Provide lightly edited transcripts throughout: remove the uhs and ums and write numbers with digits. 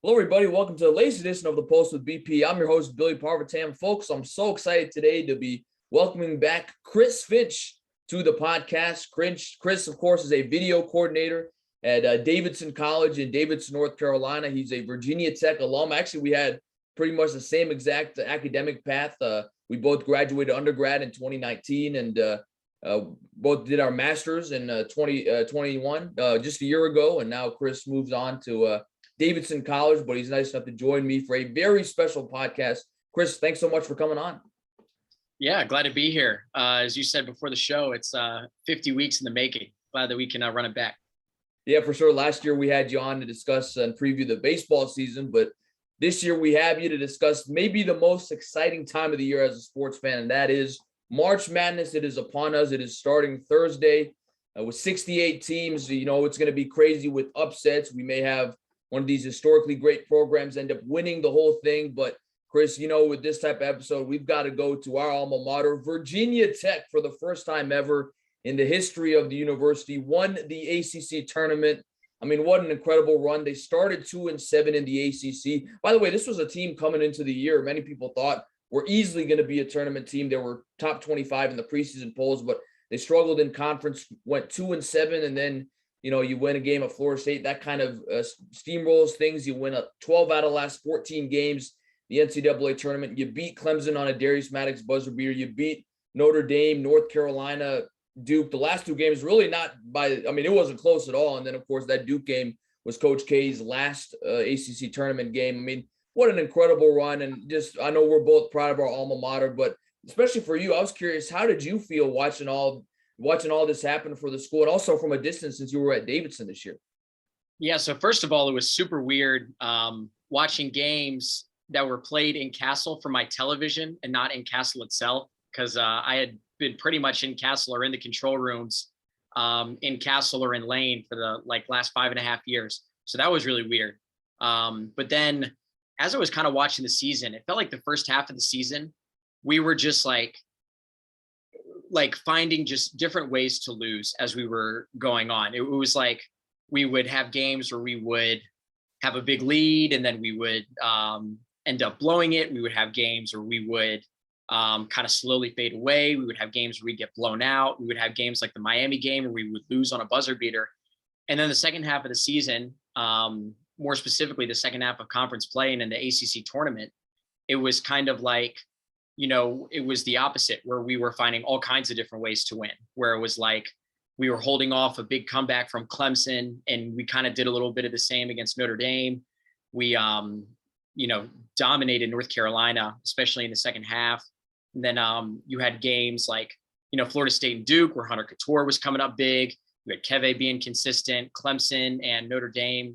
Hello, everybody. Welcome to the latest edition of the Post with BP. I'm your host, Billy Parvatam. Folks, I'm so excited today to be welcoming back Chris Finch to the podcast. Chris, of course, is a video coordinator at Davidson College in Davidson, North Carolina. He's a Virginia Tech alum. Actually, we had pretty much the same exact academic path. We both graduated undergrad in 2019 and both did our master's in 2021, just a year ago. And now Chris moves on to Davidson College, but he's nice enough to join me for a very special podcast. Chris, thanks so much for coming on. Yeah, glad to be here. As you said before the show, it's 50 weeks in the making. Glad that we can run it back. Yeah, for sure. Last year we had you on to discuss and preview the baseball season, but this year we have you to discuss maybe the most exciting time of the year as a sports fan, and that is March Madness. It is upon us. It is starting Thursday with 68 teams. You know, it's going to be crazy with upsets. We may have one of these historically great programs end up winning the whole thing. But Chris, you know, with this type of episode, we've got to go to our alma mater, Virginia Tech, for the first time ever in the history of the university, won the ACC tournament. I mean, what an incredible run. They started 2-7 in the ACC. By the way, this was a team coming into the year many people thought were easily going to be a tournament team. They were top 25 in the preseason polls, but they struggled in conference, went 2-7, and then you know, you win a game at Florida State, that kind of steamrolls things. You win 12 out of the last 14 games, the NCAA tournament. You beat Clemson on a Darius Maddox buzzer beater. You beat Notre Dame, North Carolina, Duke. The last two games really not by, I mean, it wasn't close at all. And then, of course, that Duke game was Coach K's last ACC tournament game. I mean, what an incredible run. And just, I know we're both proud of our alma mater, but especially for you, I was curious, how did you feel watching all this happen for the school, and also from a distance since you were at Davidson this year? Yeah, so first of all, it was super weird watching games that were played in Castle from my television and not in Castle itself, because I had been pretty much in Castle or in the control rooms in Castle or in Lane for the last 5.5 years. So that was really weird. But then as I was kind of watching the season, it felt like the first half of the season, we were just like finding just different ways to lose as we were going on. It was like we would have games where we would have a big lead and then we would end up blowing it. We would have games where we would kind of slowly fade away. We would have games where we get blown out. We would have games like the Miami game where we would lose on a buzzer beater. And then the second half of the season, more specifically the second half of conference play and in the ACC tournament, it was kind of like, you know, it was the opposite, where we were finding all kinds of different ways to win, where it was like we were holding off a big comeback from Clemson, and we kind of did a little bit of the same against Notre Dame. We, dominated North Carolina, especially in the second half. And then you had games like, Florida State and Duke, where Hunter Couture was coming up big. You had Keve being consistent, Clemson and Notre Dame,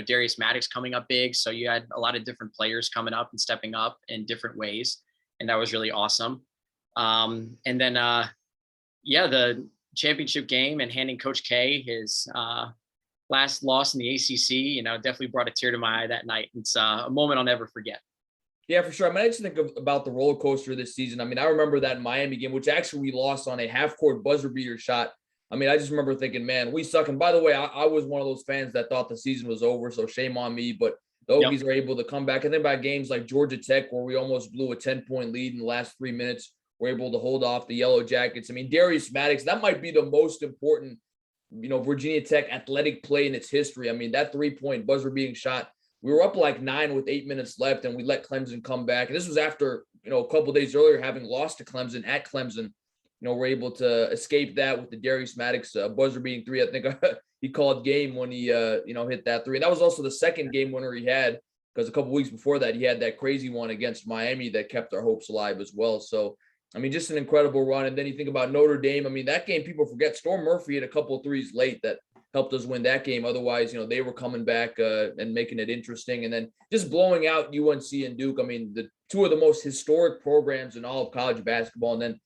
Darius Maddox coming up big. So you had a lot of different players coming up and stepping up in different ways. And that was really awesome. And then, the championship game and handing Coach K his last loss in the ACC, definitely brought a tear to my eye that night. It's a moment I'll never forget. Yeah, for sure. I mean, I just think about the roller coaster this season. I mean, I remember that Miami game, which actually we lost on a half-court buzzer beater shot. I mean, I just remember thinking, man, we suck. And by the way, I was one of those fans that thought the season was over, so shame on me. But the Hokies are able to come back. And then by games like Georgia Tech, where we almost blew a 10-point lead in the last 3 minutes, we're able to hold off the Yellow Jackets. I mean, Darius Maddox, that might be the most important, Virginia Tech athletic play in its history. I mean, that 3-point buzzer being shot, we were up like 9 with 8 minutes left, and we let Clemson come back. And this was after, a couple of days earlier, having lost to Clemson at Clemson. We're able to escape that with the Darius Maddox buzzer being 3. I think he called game when he, hit that 3. And that was also the second game winner he had, because a couple weeks before that, he had that crazy one against Miami that kept our hopes alive as well. So, I mean, just an incredible run. And then you think about Notre Dame. I mean, that game, people forget, Storm Murphy had a couple of threes late that helped us win that game. Otherwise, they were coming back and making it interesting. And then just blowing out UNC and Duke. I mean, the two of the most historic programs in all of college basketball. And then,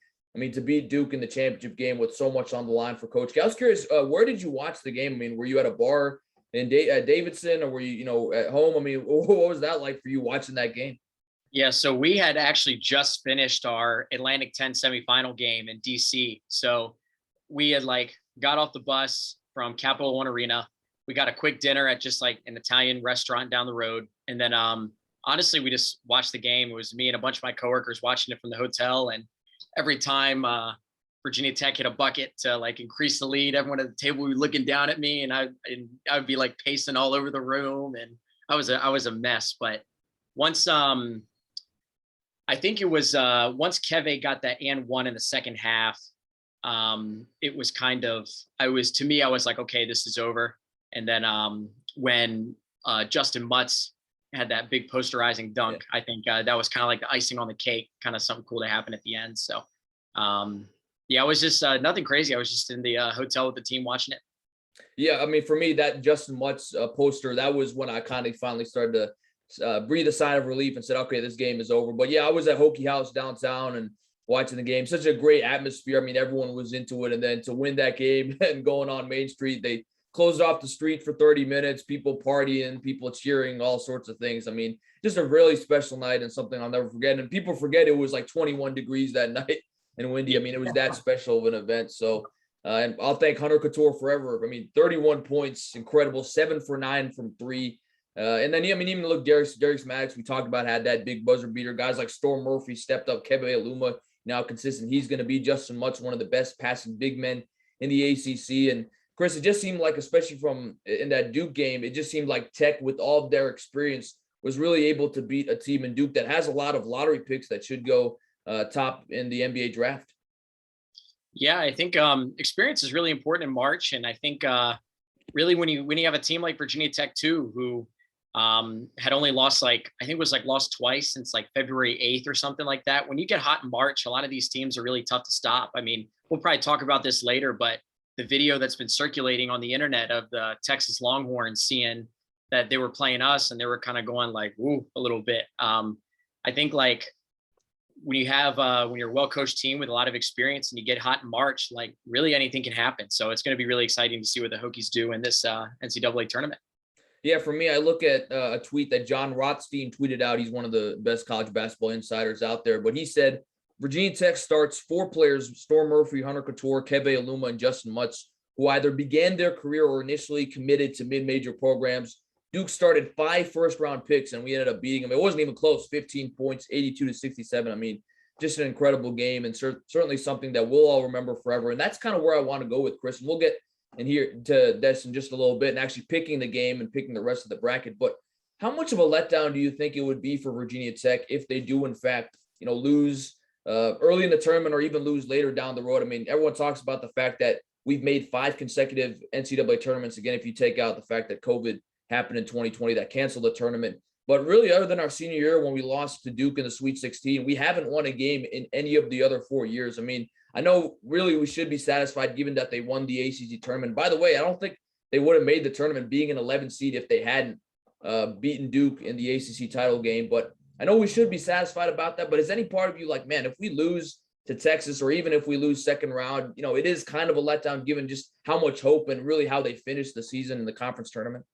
to beat Duke in the championship game with so much on the line for Coach K. I was curious, where did you watch the game? I mean, were you at a bar at Davidson, or were you, at home? I mean, what was that like for you watching that game? Yeah, so we had actually just finished our Atlantic 10 semifinal game in DC. So we had got off the bus from Capital One Arena. we got a quick dinner at just like an Italian restaurant down the road. And then honestly, we just watched the game. It was me and a bunch of my coworkers watching it from the hotel. And every time Virginia Tech hit a bucket to like increase the lead, everyone at the table would be looking down at me, and I would be like pacing all over the room, and I was a mess. But once I think it was once Keve got that and one in the second half, it was kind of, I was like, okay, this is over. And then when Justin Mutz had that big posterizing dunk, I think that was kind of like the icing on the cake, kind of something cool to happen at the end. So yeah, it was just nothing crazy. I was just in the hotel with the team watching it. Yeah, I mean, for me, that Justin Mutz poster, that was when I kind of finally started to breathe a sigh of relief and said, okay, this game is over. But yeah, I was at Hokie House downtown and watching the game. Such a great atmosphere. I mean, everyone was into it. And then to win that game and going on Main Street, they closed off the street for 30 minutes, people partying, people cheering, all sorts of things. I mean, just a really special night and something I'll never forget. And people forget it was like 21 degrees that night and windy. I mean, it was that special of an event. So, and I'll thank Hunter Couture forever. I mean, 31 points, incredible, 7 for 9 from 3. And then, I mean, even look, Darius Maddox, we talked about, had that big buzzer beater. Guys like Storm Murphy stepped up. Kebe Aluma, now consistent. He's going to be Justin Mutz, one of the best passing big men in the ACC. And Chris, it just seemed like, especially from in that Duke game, it just seemed like Tech, with all of their experience, was really able to beat a team in Duke that has a lot of lottery picks that should go top in the NBA draft. Yeah, I think experience is really important in March. And I think really when you have a team like Virginia Tech too, who had only lost lost twice since like February 8th or something like that. When you get hot in March, a lot of these teams are really tough to stop. I mean, we'll probably talk about this later, but the video that's been circulating on the internet of the Texas Longhorns seeing that they were playing us and they were kind of going like, woo, a little bit. I think like when you have, when you're a well-coached team with a lot of experience and you get hot in March, like really anything can happen. So it's going to be really exciting to see what the Hokies do in this NCAA tournament. Yeah, for me, I look at a tweet that John Rothstein tweeted out. He's one of the best college basketball insiders out there, but he said, Virginia Tech starts 4 players, Storm Murphy, Hunter Couture, Keve Aluma, and Justin Mutz, who either began their career or initially committed to mid-major programs. Duke started 5 first-round picks, and we ended up beating them. It wasn't even close, 15 points, 82-67. I mean, just an incredible game, and certainly something that we'll all remember forever. And that's kind of where I want to go with Chris. And we'll get in here to this in just a little bit and actually picking the game and picking the rest of the bracket. But how much of a letdown do you think it would be for Virginia Tech if they do, in fact, lose early in the tournament or even lose later down the road? I mean, everyone talks about the fact that we've made 5 consecutive NCAA tournaments. Again, if you take out the fact that COVID happened in 2020, that canceled the tournament. But really, other than our senior year when we lost to Duke in the Sweet 16, we haven't won a game in any of the other 4 years. I mean, I know really we should be satisfied given that they won the ACC tournament. By the way, I don't think they would have made the tournament being an 11 seed if they hadn't beaten Duke in the ACC title game. But I know we should be satisfied about that. But is any part of you like, man, if we lose to Texas or even if we lose second round, it is kind of a letdown given just how much hope and really how they finished the season in the conference tournament?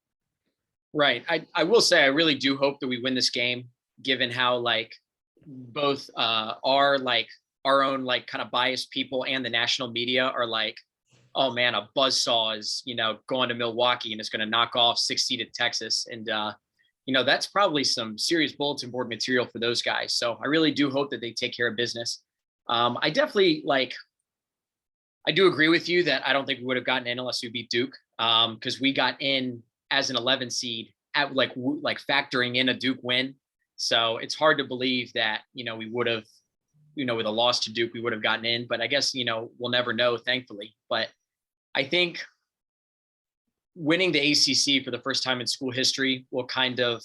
Right. I will say I really do hope that we win this game, given how like both our own like kind of biased people and the national media are like, oh man, a buzzsaw is, going to Milwaukee and it's going to knock off 6-seeded Texas. And, that's probably some serious bulletin board material for those guys. So I really do hope that they take care of business. I definitely I do agree with you that I don't think we would have gotten in unless we beat Duke, because we got in as an 11 seed at like factoring in a Duke win. So it's hard to believe that, we would have, with a loss to Duke, we would have gotten in, but I guess, we'll never know, thankfully. But I think winning the ACC for the first time in school history will kind of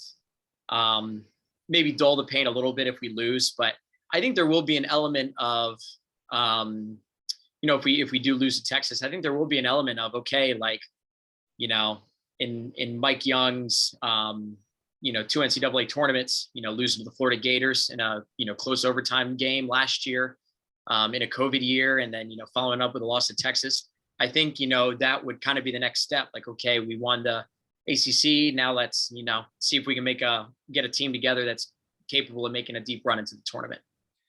maybe dull the pain a little bit if we lose. But I think there will be an element of, if we do lose to Texas, I think there will be an element of, okay, in Mike Young's, 2 NCAA tournaments, losing to the Florida Gators in a, close overtime game last year, in a COVID year, and then, following up with a loss to Texas. I think, that would kind of be the next step. Like, okay, we won the ACC. Now let's, see if we can get a team together that's capable of making a deep run into the tournament.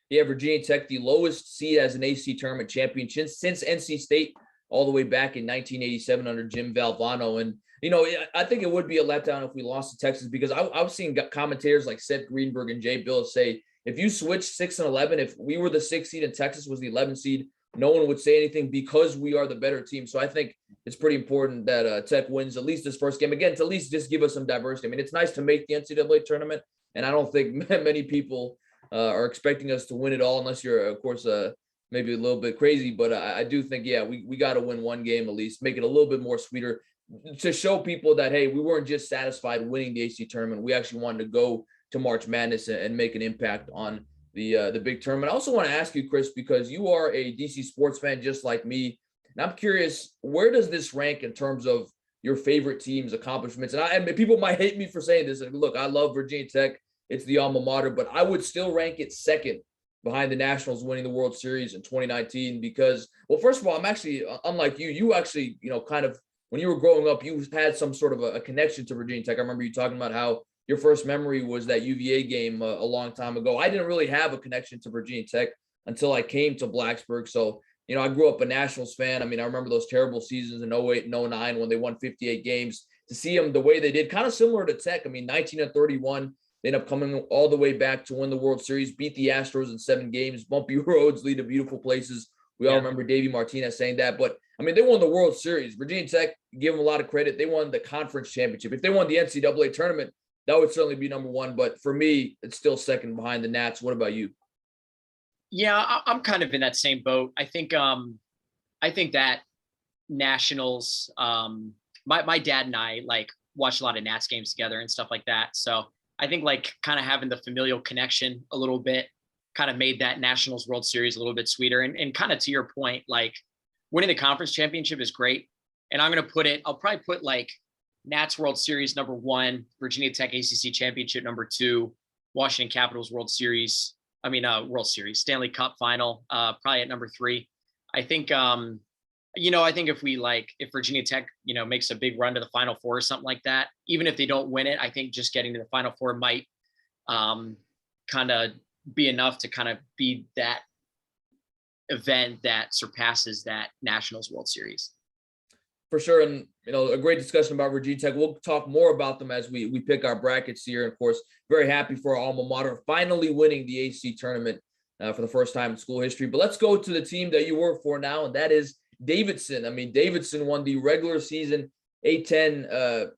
Yeah, Virginia Tech, the lowest seed as an ACC tournament champion since NC State all the way back in 1987 under Jim Valvano. And I think it would be a letdown if we lost to Texas, because I've seen commentators like Seth Greenberg and Jay Bill say, if you switch 6 and 11, if we were the 6th seed and Texas was the 11th seed, no one would say anything because we are the better team. So I think it's pretty important that Tech wins at least this first game. Again, to at least just give us some diversity. I mean, it's nice to make the NCAA tournament, and I don't think many people are expecting us to win it all, unless you're, of course, maybe a little bit crazy. But I do think, yeah, we got to win one game at least, make it a little bit more sweeter to show people that, hey, we weren't just satisfied winning the AC tournament. We actually wanted to go to March Madness and make an impact on the big tournament. I also want to ask you, Chris, because you are a DC sports fan just like me, and I'm curious, where does this rank in terms of your favorite team's accomplishments? And people might hate me for saying this. And look, I love Virginia Tech. It's the alma mater, but I would still rank it second behind the Nationals winning the World Series in 2019 because, well, first of all, I'm actually, unlike you, you actually, kind of, when you were growing up, you had some sort of a connection to Virginia Tech. I remember you talking about how your first memory was that UVA game a long time ago. I didn't really have a connection to Virginia Tech until I came to Blacksburg. So, I grew up a Nationals fan. I mean, I remember those terrible seasons in 08 and 09 when they won 58 games. To see them the way they did, kind of similar to Tech. I mean, 19-31, they ended up coming all the way back to win the World Series, beat the Astros in 7 games. Bumpy roads lead to beautiful places. We all remember Davey Martinez saying that. But, I mean, they won the World Series. Virginia Tech, give them a lot of credit. They won the conference championship. If they won the NCAA tournament, that would certainly be number one. But for me, it's still second behind the Nats. What about you? Yeah, I'm kind of in that same boat. I think that Nationals, my dad and I watched a lot of Nats games together and stuff like that. So I think kind of having the familial connection a little bit kind of made that Nationals World Series a little bit sweeter. And kind of to your point, winning the conference championship is great. And I'll probably put Nats World Series number 1, Virginia Tech ACC Championship number 2, Washington Capitals World Series Stanley Cup final, probably at number 3. I think, I think if Virginia Tech, makes a big run to the Final Four or something like that, even if they don't win it, I think just getting to the Final Four might kind of be enough to kind of be that event that surpasses that Nationals World Series. For sure. And, a great discussion about Virginia Tech. We'll talk more about them as we pick our brackets here. And of course, very happy for our alma mater finally winning the AC tournament for the first time in school history. But let's go to the team that you work for now, and that is Davidson. I mean, Davidson won the regular season A10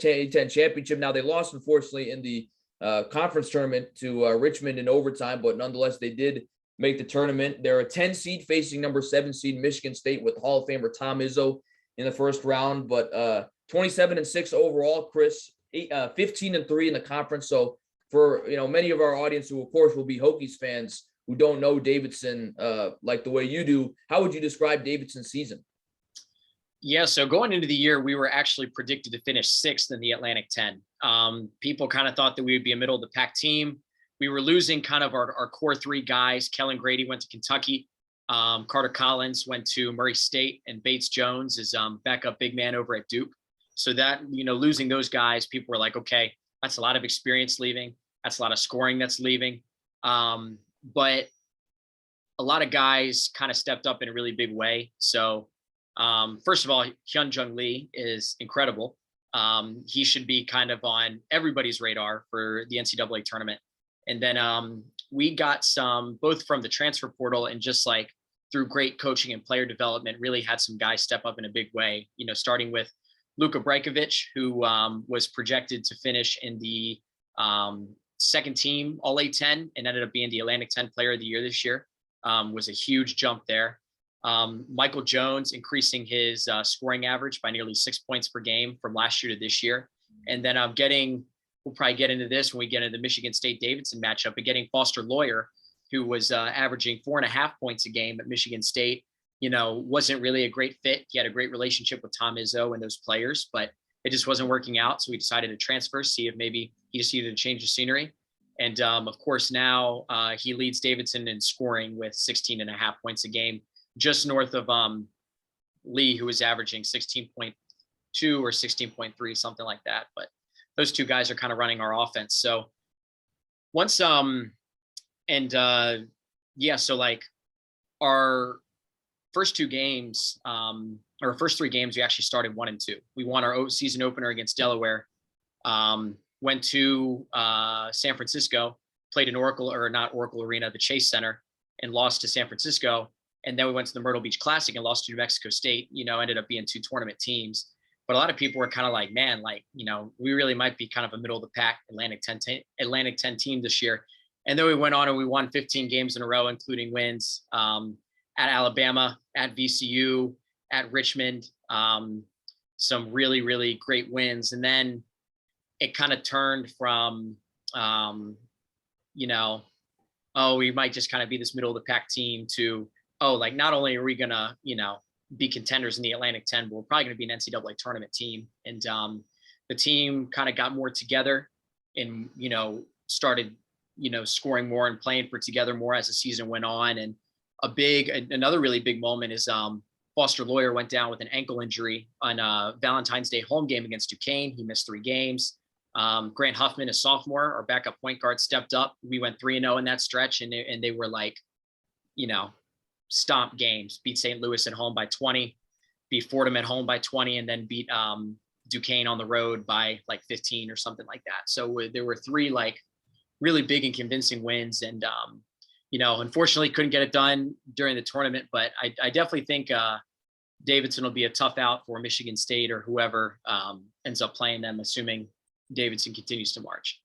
championship. Now, they lost, unfortunately, in the conference tournament to Richmond in overtime, but nonetheless, they did make the tournament. They're a 10 seed facing number 7 seed Michigan State with Hall of Famer Tom Izzo in the first round, but 27-6 overall, Chris, 15-3 in the conference. So for, many of our audience who, of course, will be Hokies fans who don't know Davidson like the way you do, how would you describe Davidson's season? Yeah, so going into the year, we were actually predicted to finish 6th in the Atlantic 10. People kind of thought that we would be a middle of the pack team. We were losing kind of our core 3 guys. Kellen Grady went to Kentucky. Carter Collins went to Murray State, and Bates Jones is backup big man over at Duke. So that, losing those guys, people were like, okay, that's a lot of experience leaving. That's a lot of scoring that's leaving. But a lot of guys kind of stepped up in a really big way. So first of all, Hyun-Jung Lee is incredible. He should be kind of on everybody's radar for the NCAA tournament. And then we got some, both from the transfer portal and just through great coaching and player development, really had some guys step up in a big way, starting with Luka Brykovic, who was projected to finish in the second team All A10 and ended up being the Atlantic 10 Player of the Year this year, was a huge jump there. Michael Jones increasing his scoring average by nearly 6 points per game from last year to this year. And then we'll probably get into this when we get into the Michigan State Davidson matchup, but getting Foster Lawyer, who was averaging 4.5 points a game at Michigan State, wasn't really a great fit. He had a great relationship with Tom Izzo and those players, but it just wasn't working out. So we decided to transfer, see if maybe he just needed to change the scenery. And of course, now he leads Davidson in scoring with 16.5 points a game, just north of Lee, who was averaging 16.2 or 16.3, something like that. But those 2 guys are kind of running our offense. So once, so our first 2 games, our first 3 games, we actually started 1-2. We won our season opener against Delaware, went to San Francisco, played in Oracle Arena, the Chase Center, and lost to San Francisco. And then we went to the Myrtle Beach Classic and lost to New Mexico State, ended up being 2 tournament teams. But a lot of people were kind of like, man, we really might be kind of a middle of the pack Atlantic 10 team this year. And then we went on and we won 15 games in a row, including wins at Alabama, at VCU, at Richmond, some really, really great wins. And then it kind of turned from, we might just kind of be this middle of the pack team to, not only are we going to, be contenders in the Atlantic 10, but we're probably going to be an NCAA tournament team. And the team kind of got more together and, started, scoring more and playing for together more as the season went on. And another really big moment is Foster Lawyer went down with an ankle injury on a Valentine's Day home game against Duquesne. He missed 3 games. Grant Huffman, a sophomore, our backup point guard, stepped up. We went 3-0 in that stretch, and they were like, stomp games, beat St. Louis at home by 20, beat Fordham at home by 20, and then beat Duquesne on the road by 15 or something like that. So there were 3 really big and convincing wins. And, unfortunately couldn't get it done during the tournament, but I definitely think Davidson will be a tough out for Michigan State or whoever ends up playing them, assuming Davidson continues to march.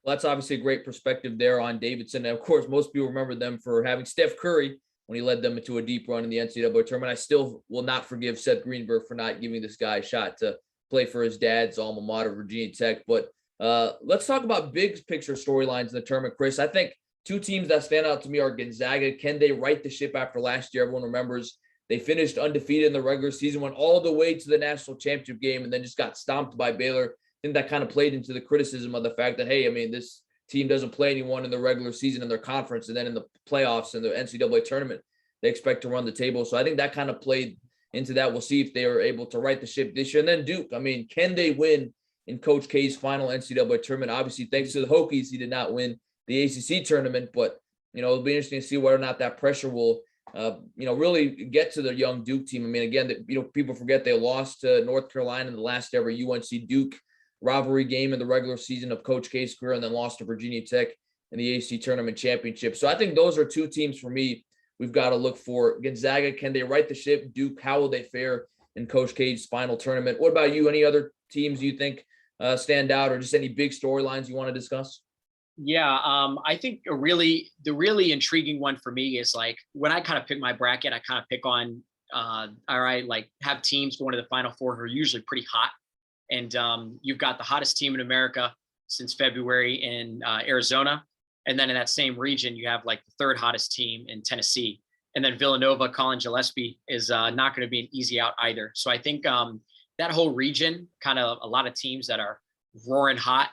Well, that's obviously a great perspective there on Davidson. And of course, most people remember them for having Steph Curry when he led them into a deep run in the NCAA tournament. I still will not forgive Seth Greenberg for not giving this guy a shot to play for his dad's alma mater, Virginia Tech. But let's talk about big picture storylines in the tournament, Chris. I think 2 teams that stand out to me are Gonzaga. Can they right the ship after last year? Everyone remembers they finished undefeated in the regular season, went all the way to the national championship game, and then just got stomped by Baylor. I think that kind of played into the criticism of the fact that, hey, this team doesn't play anyone in the regular season in their conference, and then in the playoffs and the NCAA tournament, they expect to run the table. So I think that kind of played into that. We'll see if they are able to right the ship this year. And then Duke, can they win in Coach K's final NCAA tournament? Obviously, thanks to the Hokies, he did not win the ACC tournament, but, it'll be interesting to see whether or not that pressure will, really get to the young Duke team. Again, people forget they lost to North Carolina in the last ever UNC Duke rivalry game in the regular season of Coach K's career, and then lost to Virginia Tech in the ACC tournament championship. So I think those are 2 teams for me we've got to look for. Gonzaga, can they right the ship? Duke, how will they fare in Coach K's final tournament? What about you? Any other teams you think stand out, or just any big storylines you want to discuss? Yeah, I think the really intriguing one for me is when I kind of pick my bracket, I kind of pick on, have teams going to the Final Four who are usually pretty hot. And you've got the hottest team in America since February in Arizona. And then in that same region, you have the 3rd hottest team in Tennessee. And then Villanova, Colin Gillespie is not going to be an easy out either. So I think that whole region, kind of a lot of teams that are roaring hot,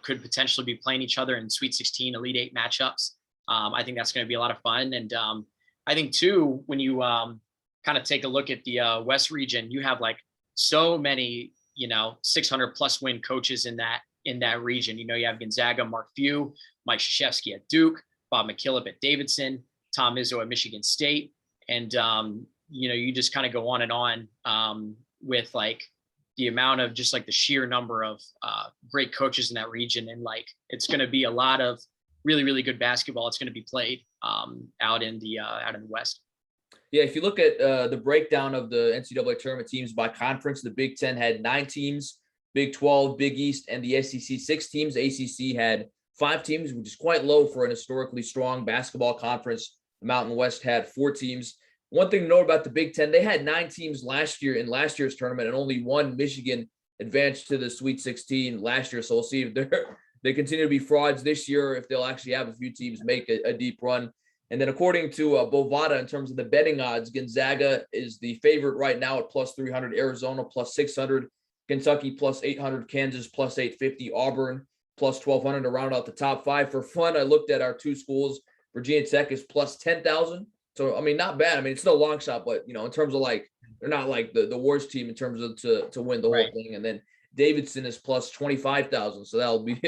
could potentially be playing each other in Sweet 16, Elite 8 matchups. I think that's going to be a lot of fun. And I think too, when you kind of take a look at the West region, you have so many 600 plus win coaches in that region. You have Gonzaga, Mark Few, Mike Krzyzewski at Duke, Bob McKillop at Davidson, Tom Izzo at Michigan State. And, you just kind of go on and on with the amount of just the sheer number of great coaches in that region. And it's going to be a lot of really, really good basketball. It's going to be played out in the West. Yeah, if you look at the breakdown of the NCAA tournament teams by conference, the Big Ten had 9 teams, Big 12, Big East, and the SEC 6 teams. ACC had 5 teams, which is quite low for an historically strong basketball conference. The Mountain West had 4 teams. One thing to note about the Big Ten, they had 9 teams last year in last year's tournament, and only 1 Michigan advanced to the Sweet 16 last year. So we'll see if they continue to be frauds this year, if they'll actually have a few teams make a deep run. And then according to Bovada, in terms of the betting odds, Gonzaga is the favorite right now at plus 300, Arizona plus 600, Kentucky plus 800, Kansas plus 850, Auburn plus 1,200 to round out the top 5. For fun, I looked at our 2 schools. Virginia Tech is plus 10,000. So, not bad. It's still a long shot, but, in terms of they're not the worst team in terms of to win the whole thing. And then Davidson is plus 25,000. So that'll be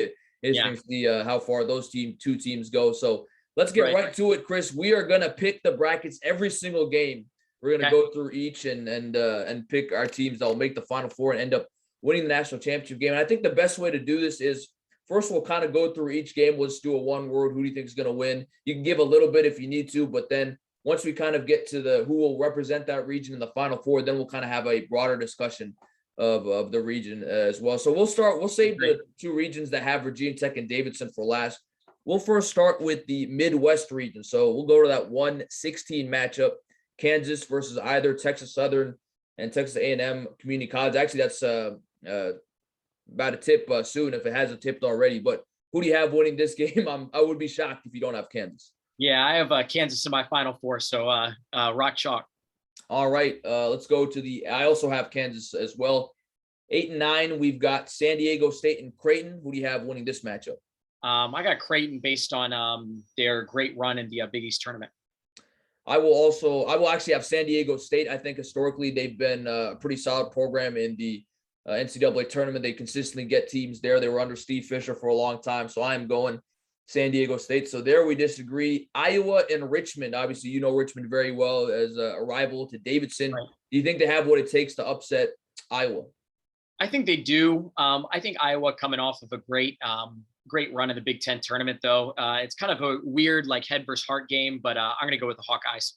interesting to see how far those 2 teams go. So let's get right to it, Chris. We are going to pick the brackets every single game We're gonna go through each and pick our teams that will make the Final Four and end up winning the national championship game. And I think the best way to do this is first we'll kind of go through each game. We'll just do a one word. Who do you think is going to win? You can give a little bit if you need to, but then once we kind of get to the who will represent that region in the Final Four, then we'll kind of have a broader discussion of the region as well. So we'll save the two regions that have Virginia Tech and Davidson for last. We'll first start with the Midwest region. So we'll go to that 1-16 matchup, Kansas versus either Texas Southern and Texas A&M Community College. Actually, that's about to tip soon if it hasn't tipped already. But who do you have winning this game? I would be shocked if you don't have Kansas. Yeah, I have Kansas in my Final Four, so rock chalk. All right, let's go to I also have Kansas as well. 8 and 9, we've got San Diego State and Creighton. Who do you have winning this matchup? I got Creighton based on their great run in the Big East tournament. I will actually have San Diego State. I think historically they've been a pretty solid program in the NCAA tournament. They consistently get teams there. They were under Steve Fisher for a long time. So I'm going San Diego State. So there we disagree. Iowa and Richmond. Obviously, you know Richmond very well as a rival to Davidson. Right. Do you think they have what it takes to upset Iowa? I think they do. I think Iowa coming off of a great run in the Big Ten tournament, though. It's kind of a weird head versus heart game, but I'm going to go with the Hawkeyes.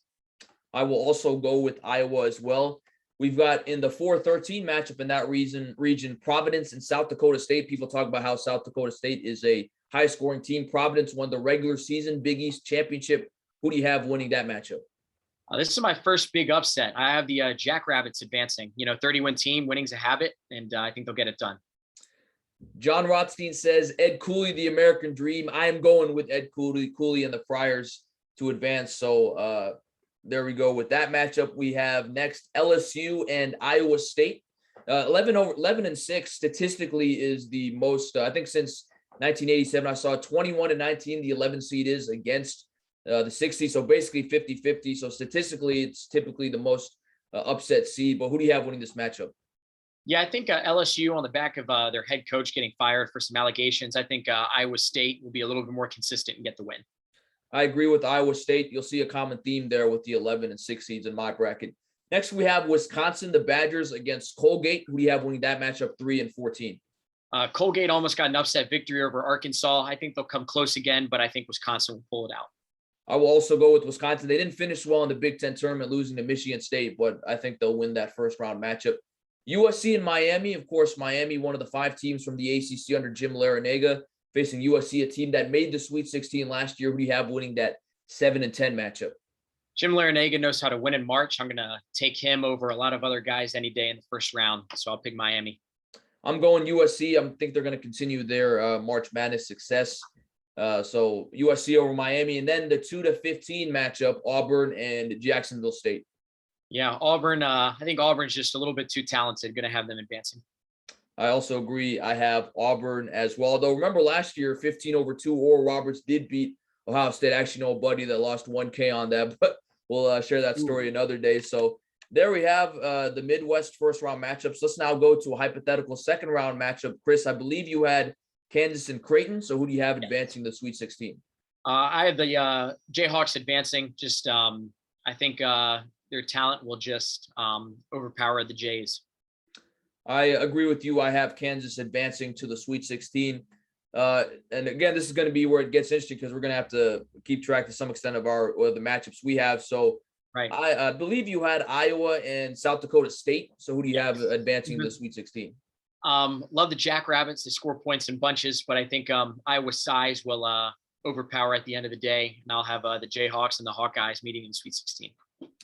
I will also go with Iowa as well. We've got in the 4-13 matchup in that region, Providence and South Dakota State. People talk about how South Dakota State is a high-scoring team. Providence won the regular season Big East championship. Who do you have winning that matchup? This is my first big upset. I have the Jackrabbits advancing. 30-win team, winning's a habit, and I think they'll get it done. John Rothstein says, Ed Cooley, the American dream. I am going with Ed Cooley and the Friars to advance. So there we go with that matchup. We have next LSU and Iowa State. 11-6 statistically is the most, I think since 1987, I saw 21-19, the 11 seed is against the 60. So basically 50-50. So statistically, it's typically the most upset seed. But who do you have winning this matchup? Yeah, I think LSU on the back of their head coach getting fired for some allegations. I think Iowa State will be a little bit more consistent and get the win. I agree with Iowa State. You'll see a common theme there with the 11 and 6 seeds in my bracket. Next, we have Wisconsin, the Badgers against Colgate. Who do you have winning that matchup 3-14? Colgate almost got an upset victory over Arkansas. I think they'll come close again, but I think Wisconsin will pull it out. I will also go with Wisconsin. They didn't finish well in the Big Ten tournament, losing to Michigan State, but I think they'll win that first round matchup. USC and Miami. Of course, Miami, one of the 5 teams from the ACC under Jim Larrañaga, facing USC, a team that made the Sweet 16 last year. Who do you have winning that 7-10 matchup? Jim Larrañaga knows how to win in March. I'm going to take him over a lot of other guys any day in the first round, so I'll pick Miami. I'm going USC. I think they're going to continue their March Madness success. So USC over Miami. And then the 2-15 matchup, Auburn and Jacksonville State. Yeah, Auburn. I think Auburn's just a little bit too talented. Going to have them advancing. I also agree. I have Auburn as well. Though remember last year, 15-2, Oral Roberts did beat Ohio State. Actually, know a buddy that lost 1K on that, but we'll share that story another day. So there we have the Midwest first round matchups. Let's now go to a hypothetical second round matchup. Chris, I believe you had Kansas and Creighton. So who do you have advancing the Sweet 16? I have the Jayhawks advancing. Just I think their talent will just overpower the Jays. I agree with you. I have Kansas advancing to the Sweet 16. And again, this is going to be where it gets interesting because we're going to have to keep track to some extent of the matchups we have. So right. I believe you had Iowa and South Dakota State. So who do you have advancing to the Sweet 16? Love the Jackrabbits. They score points in bunches, but I think Iowa's size will overpower at the end of the day. And I'll have the Jayhawks and the Hawkeyes meeting in the Sweet 16.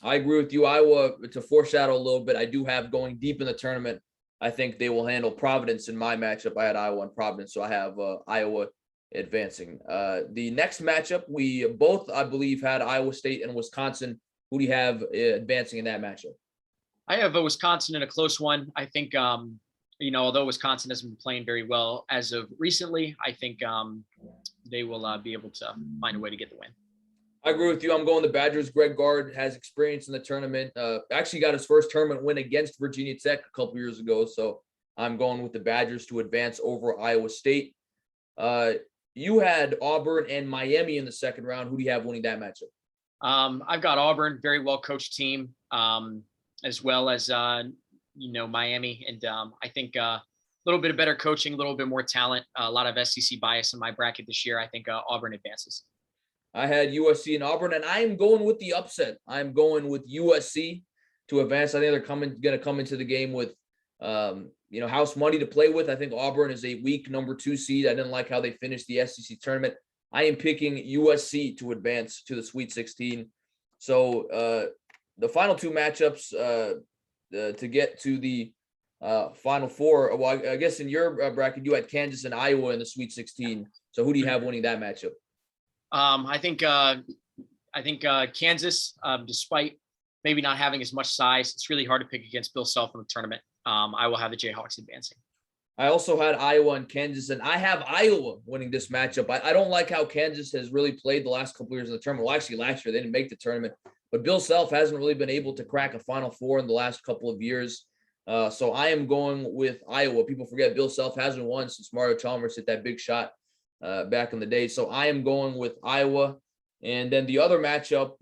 I agree with you. Iowa, to foreshadow a little bit, I do have going deep in the tournament. I think they will handle Providence in my matchup. I had Iowa and Providence, so I have Iowa advancing. The next matchup, we both, I believe, had Iowa State and Wisconsin. Who do you have advancing in that matchup? I have Wisconsin in a close one. I think, although Wisconsin hasn't been playing very well as of recently, I think they will be able to find a way to get the win. I agree with you. I'm going the Badgers. Greg Gard has experience in the tournament. Actually got his first tournament win against Virginia Tech a couple years ago. So I'm going with the Badgers to advance over Iowa State. You had Auburn and Miami in the second round. Who do you have winning that matchup? I've got Auburn, very well coached team, as well as Miami, and I think a little bit of better coaching, a little bit more talent, a lot of SEC bias in my bracket this year. I think Auburn advances. I had USC and Auburn, and I am going with the upset. I'm going with USC to advance. I think they're going to come into the game with, house money to play with. I think Auburn is a weak number 2 seed. I didn't like how they finished the SEC tournament. I am picking USC to advance to the Sweet 16. So the final 2 matchups to get to the Final Four. Well, I guess in your bracket, you had Kansas and Iowa in the Sweet 16. So who do you have winning that matchup? I think Kansas, despite maybe not having as much size, it's really hard to pick against Bill Self in the tournament. I will have the Jayhawks advancing. I also had Iowa and Kansas, and I have Iowa winning this matchup. I don't like how Kansas has really played the last couple of years in the tournament. Well, actually, last year they didn't make the tournament, but Bill Self hasn't really been able to crack a Final Four in the last couple of years. So I am going with Iowa. People forget Bill Self hasn't won since Mario Chalmers hit that big shot back in the day. So I am going with Iowa. And then the other matchup,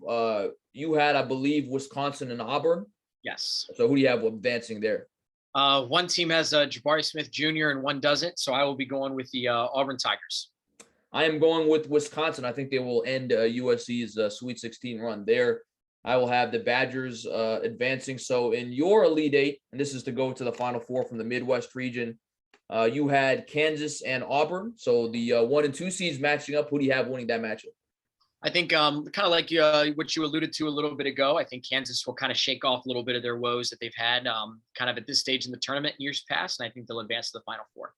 you had, I believe, Wisconsin and Auburn. Yes. So who do you have advancing there? One team has Jabari Smith Jr. and one doesn't. So I will be going with the Auburn Tigers. I am going with Wisconsin. I think they will end USC's Sweet 16 run there. I will have the Badgers advancing. So in your Elite Eight, and this is to go to the Final Four from the Midwest region, you had Kansas and Auburn. So the 1 and 2 seeds matching up. Who do you have winning that matchup? I think kind of like what you alluded to a little bit ago. I think Kansas will kind of shake off a little bit of their woes that they've had kind of at this stage in the tournament in years past, and I think they'll advance to the Final Four.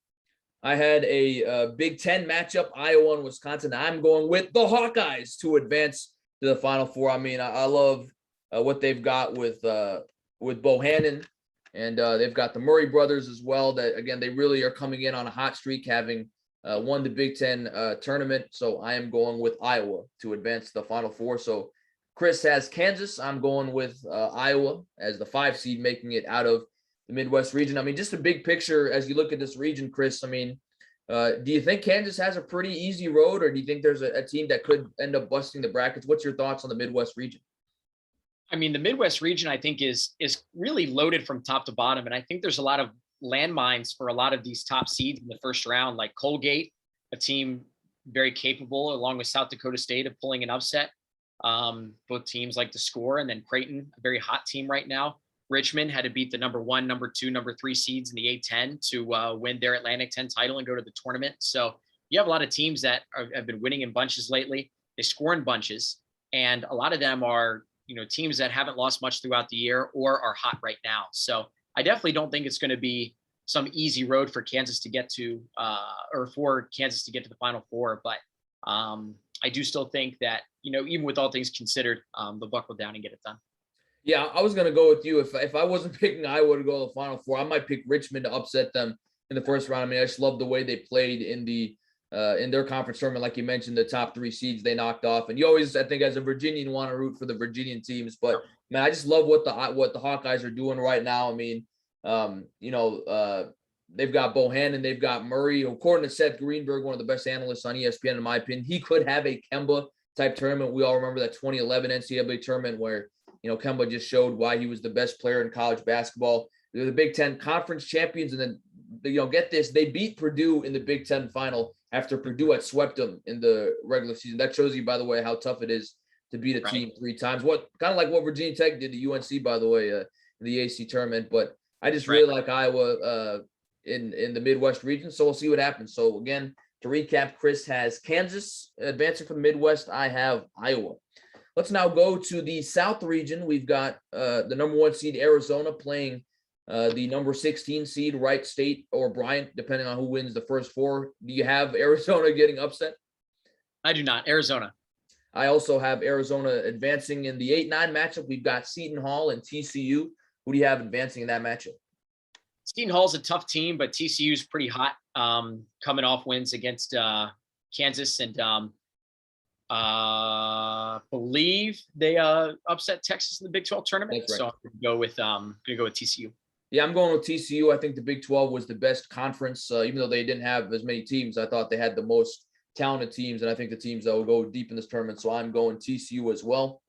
I had a Big Ten matchup, Iowa and Wisconsin. I'm going with the Hawkeyes to advance to the Final Four. I mean, I love what they've got with Bohannon, and they've got the Murray brothers as well. That again, they really are coming in on a hot streak, having won the Big Ten tournament. So I am going with Iowa to advance to the Final Four. So Chris has Kansas. I'm going with Iowa as the 5 seed, making it out of the Midwest region. I mean, just a big picture as you look at this region, Chris. I mean, do you think Kansas has a pretty easy road, or do you think there's a team that could end up busting the brackets? What's your thoughts on the Midwest region? I mean, the Midwest region, I think, is really loaded from top to bottom. And I think there's a lot of landmines for a lot of these top seeds in the first round, like Colgate, a team very capable, along with South Dakota State, of pulling an upset. Both teams like to score. And then Creighton, a very hot team right now. Richmond had to beat the number 1, number 2, number 3 seeds in the A-10 to win their Atlantic 10 title and go to the tournament. So you have a lot of teams that have been winning in bunches lately. They score in bunches, and a lot of them are, teams that haven't lost much throughout the year or are hot right now. So I definitely don't think it's going to be some easy road for Kansas to get to, or for Kansas to get to the Final Four. But I do still think that, even with all things considered, they'll buckle down and get it done. Yeah, I was going to go with you. If I wasn't picking Iowa to go to the Final Four, I might pick Richmond to upset them in the first round. I mean, I just love the way they played in their conference tournament. Like you mentioned, the top 3 seeds they knocked off. And you always, I think, as a Virginian, want to root for the Virginian teams. But man, I just love what the Hawkeyes are doing right now. I mean, they've got Bohannon, they've got Murray. According to Seth Greenberg, one of the best analysts on ESPN, in my opinion, he could have a Kemba type tournament. We all remember that 2011 NCAA tournament where Kemba just showed why he was the best player in college basketball. They're the Big Ten conference champions, and then get this, they beat Purdue in the Big Ten final after Purdue had swept them in the regular season. That shows you, by the way, how tough it is to beat a team 3 times. What kind of like what Virginia Tech did to UNC, by the way, in the AC tournament. But I just really like Iowa in the Midwest region. So we'll see what happens. So again, to recap, Chris has Kansas advancing from the Midwest. I have Iowa. Let's now go to the South region. We've got the number 1 seed Arizona playing the number 16 seed Wright State or Bryant, depending on who wins the first 4. Do you have Arizona getting upset? I do not. Arizona. I also have Arizona advancing in the 8-9 matchup. We've got Seton Hall and TCU. Who do you have advancing in that matchup? Seton Hall's a tough team, but TCU is pretty hot, coming off wins against Kansas and believe they upset Texas in the Big 12 tournament. Right. So I'm gonna go with TCU. Yeah, I'm going with TCU. I think the Big 12 was the best conference, even though they didn't have as many teams. I thought they had the most talented teams, and I think the teams that will go deep in this tournament. So I'm going TCU as well.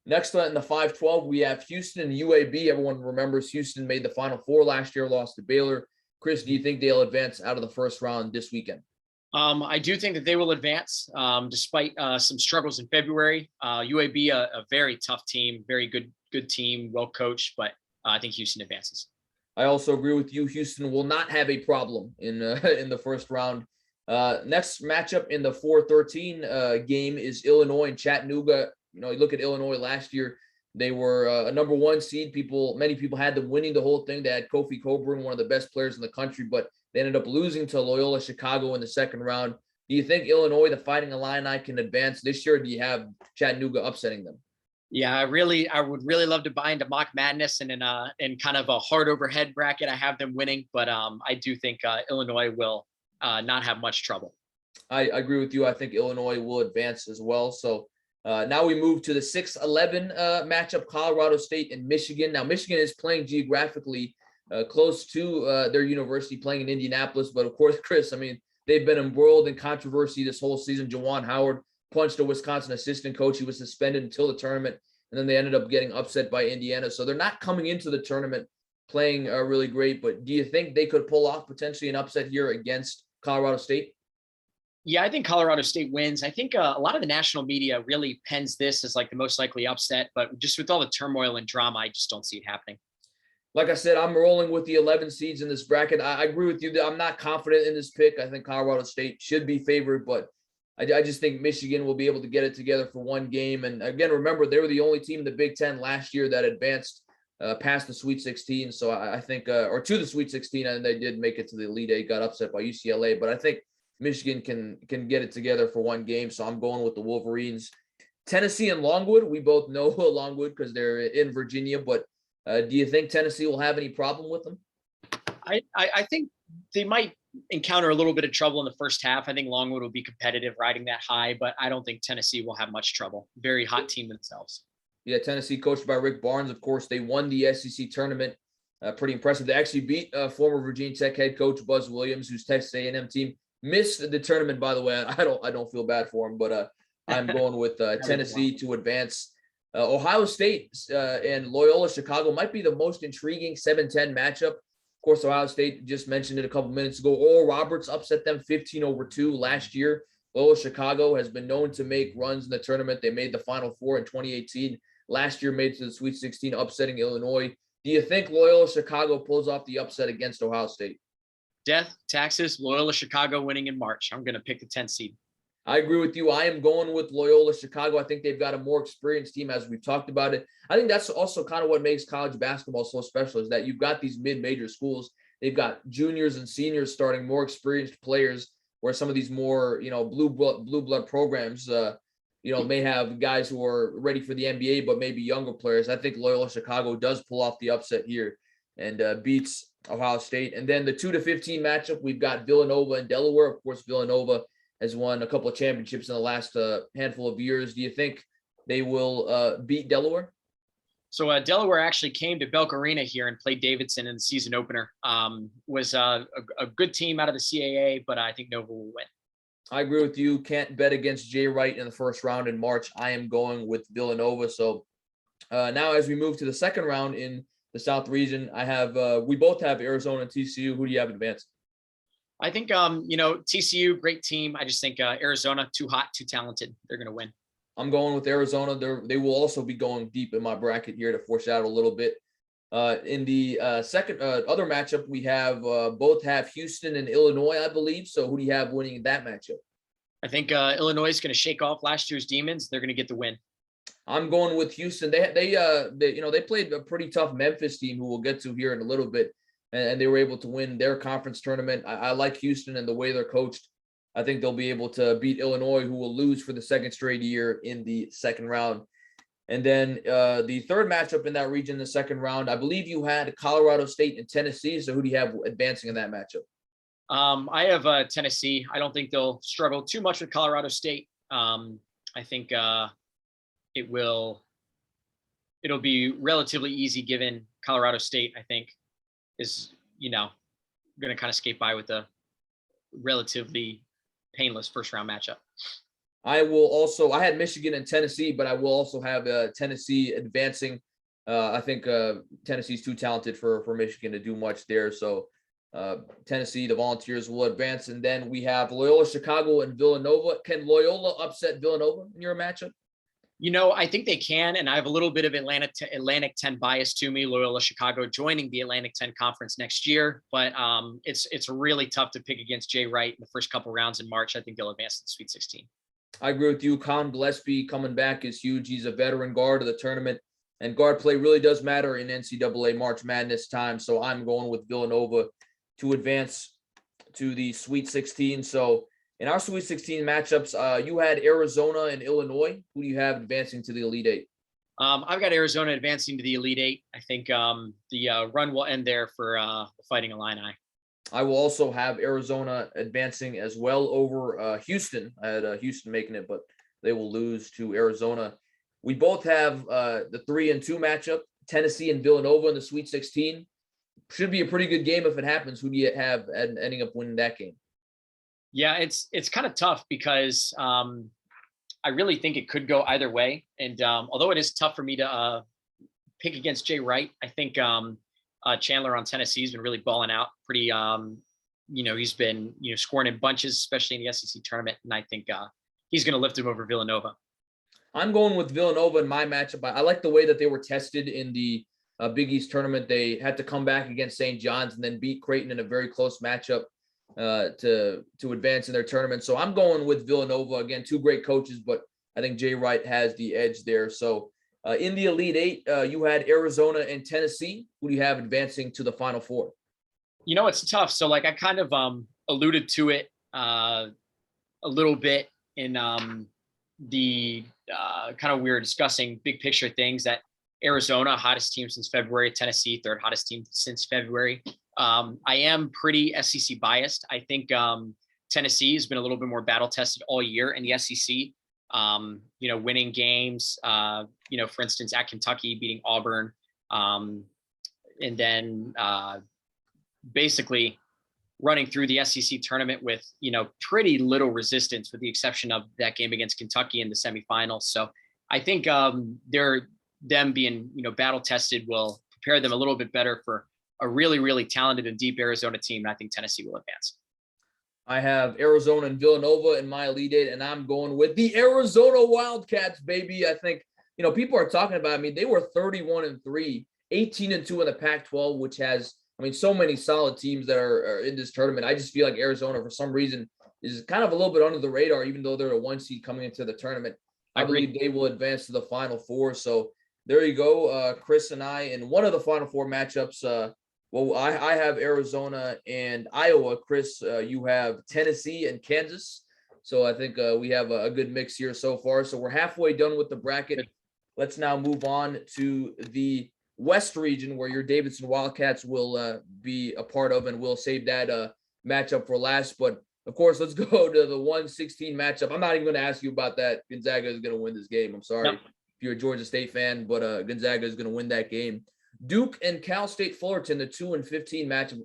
Next in the 5-12, we have Houston and UAB. Everyone remembers Houston made the Final Four last year, lost to Baylor. Chris, do you think they'll advance out of the first round this weekend? I do think that they will advance despite some struggles in February. UAB, a very tough team, very good team, well coached, but I think Houston advances. I also agree with you. Houston will not have a problem in the first round. Next matchup in the 4-13 game is Illinois and Chattanooga. You know, you look at Illinois last year, they were a number 1 seed. Many people had them winning the whole thing. They had Kofi Coburn, one of the best players in the country, but they ended up losing to Loyola Chicago in the second round. Do you think Illinois, the Fighting Illini, can advance this year? Or do you have Chattanooga upsetting them? Yeah, I would really love to buy into Mock Madness, and in kind of a hard overhead bracket, I have them winning, but I do think Illinois will not have much trouble. I agree with you. I think Illinois will advance as well. So now we move to the 6-11 matchup, Colorado State and Michigan. Now, Michigan is playing geographically close to their university, playing in Indianapolis. But of course, Chris, I mean, they've been embroiled in controversy this whole season. Juwan Howard punched a Wisconsin assistant coach. He was suspended until the tournament, and then they ended up getting upset by Indiana. So they're not coming into the tournament playing really great. But do you think they could pull off potentially an upset here against Colorado State? Yeah, I think Colorado State wins. I think a lot of the national media really pens this as like the most likely upset, but just with all the turmoil and drama, I just don't see it happening. Like I said, I'm rolling with the 11 seeds in this bracket. I agree with you that I'm not confident in this pick. I think Colorado State should be favored, but I just think Michigan will be able to get it together for one game. And again, remember, they were the only team in the Big Ten last year that advanced past the Sweet 16. So I think, or to the Sweet 16, and they did make it to the Elite Eight, got upset by UCLA. But I think Michigan can get it together for one game. So I'm going with the Wolverines. Tennessee and Longwood. We both know Longwood because they're in Virginia. But do you think Tennessee will have any problem with them? I think they might encounter a little bit of trouble in the first half. I think Longwood will be competitive riding that high, but I don't think Tennessee will have much trouble. Very hot team themselves. Yeah, Tennessee coached by Rick Barnes. Of course, they won the SEC tournament. Pretty impressive. They actually beat former Virginia Tech head coach Buzz Williams, whose Texas A&M team missed the tournament, by the way. I don't feel bad for him, but I'm going with Tennessee to advance. Ohio State and Loyola Chicago might be the most intriguing 7-10 matchup. Of course, Ohio State, just mentioned it a couple minutes ago. Oral Roberts upset them 15-2 last year. Loyola Chicago has been known to make runs in the tournament. They made the Final Four in 2018. Last year made it to the Sweet 16, upsetting Illinois. Do you think Loyola Chicago pulls off the upset against Ohio State? Death, taxes, Loyola Chicago winning in March. I'm going to pick the 10th seed. I agree with you. I am going with Loyola Chicago. I think they've got a more experienced team, as we've talked about it. I think that's also kind of what makes college basketball so special, is that you've got these mid-major schools. They've got juniors and seniors starting, more experienced players, where some of these more, blue blood programs, may have guys who are ready for the NBA, but maybe younger players. I think Loyola Chicago does pull off the upset here and beats Ohio State. And then the 2-15 matchup, we've got Villanova and Delaware. Of course, Villanova has won a couple of championships in the last handful of years. Do you think they will beat Delaware? So Delaware actually came to Belk Arena here and played Davidson in the season opener. Was a good team out of the CAA, but I think Nova will win. I agree with you. Can't bet against Jay Wright in the first round in March. I am going with Villanova. So now as we move to the second round in the South region, we both have Arizona and TCU. Who do you have advanced? I think, TCU, great team. I just think Arizona, too hot, too talented. They're going to win. I'm going with Arizona. They will also be going deep in my bracket here to foreshadow a little bit. In the second other matchup, we have both have Houston and Illinois, I believe. So who do you have winning that matchup? I think Illinois is going to shake off last year's Demons. They're going to get the win. I'm going with Houston. They played a pretty tough Memphis team, who we'll get to here in a little bit, and they were able to win their conference tournament. I like Houston and the way they're coached. I think they'll be able to beat Illinois, who will lose for the second straight year in the second round. And then the third matchup in that region, the second round, I believe you had Colorado State and Tennessee. So who do you have advancing in that matchup? I have Tennessee. I don't think they'll struggle too much with Colorado State. I think it'll be relatively easy, given Colorado State, I think, is, going to kind of skate by with a relatively painless first round matchup. I had Michigan and Tennessee, but I will also have Tennessee advancing. I think Tennessee's too talented for Michigan to do much there. So Tennessee, the Volunteers will advance. And then we have Loyola Chicago and Villanova. Can Loyola upset Villanova in your matchup? I think they can, and I have a little bit of Atlantic 10 bias to me. Loyola Chicago joining the Atlantic 10 conference next year, but it's really tough to pick against Jay Wright in the first couple rounds in March. I think they'll advance to the Sweet 16. I agree with you. Con Gillespie coming back is huge. He's a veteran guard of the tournament, and guard play really does matter in NCAA March Madness time. So I'm going with Villanova to advance to the Sweet 16. So in our Sweet 16 matchups, you had Arizona and Illinois. Who do you have advancing to the Elite Eight? I've got Arizona advancing to the Elite Eight. I think the run will end there for the Fighting Illini. I will also have Arizona advancing as well over Houston. I had Houston making it, but they will lose to Arizona. We both have the 3-2 matchup, Tennessee and Villanova in the Sweet 16. Should be a pretty good game if it happens. Who do you have ending up winning that game? Yeah, it's kind of tough because I really think it could go either way. And although it is tough for me to pick against Jay Wright, I think Chandler on Tennessee has been really balling out pretty. He's been scoring in bunches, especially in the SEC tournament, and I think he's going to lift him over Villanova. I'm going with Villanova in my matchup. I like the way that they were tested in the Big East tournament. They had to come back against St. John's and then beat Creighton in a very close matchup to advance in their tournament. So I'm going with Villanova. Again, two great coaches, but I think Jay Wright has the edge there. So in the Elite Eight, you had Arizona and Tennessee. Who do you have advancing to the Final Four? It's tough. So I kind of alluded to it a little bit in the kind of we were discussing big picture things that Arizona, hottest team since February, Tennessee, third hottest team since February. I am pretty SEC biased. I think Tennessee has been a little bit more battle tested all year in the SEC. Winning games, for instance, at Kentucky, beating Auburn, and then basically running through the SEC tournament with, pretty little resistance with the exception of that game against Kentucky in the semifinals. So I think them being, battle tested will prepare them a little bit better for a really, really talented and deep Arizona team. And I think Tennessee will advance. I have Arizona and Villanova in my Elite Eight, and I'm going with the Arizona Wildcats, baby. I think, people are talking about, they were 31-3, 18-2 in the Pac-12, which has, so many solid teams that are in this tournament. I just feel like Arizona, for some reason, is kind of a little bit under the radar, even though they're a 1 seed coming into the tournament. I believe they will advance to the Final Four. So there you go. Chris and I, in one of the Final Four matchups, I have Arizona and Iowa. Chris, you have Tennessee and Kansas. So I think we have a good mix here so far. So we're halfway done with the bracket. Let's now move on to the West region, where your Davidson Wildcats will be a part of, and we'll save that matchup for last. But of course, let's go to the 1-16 matchup. I'm not even going to ask you about that. Gonzaga is going to win this game. I'm sorry if you're a Georgia State fan, but Gonzaga is going to win that game. Duke and Cal State Fullerton, the 2-15 matchup.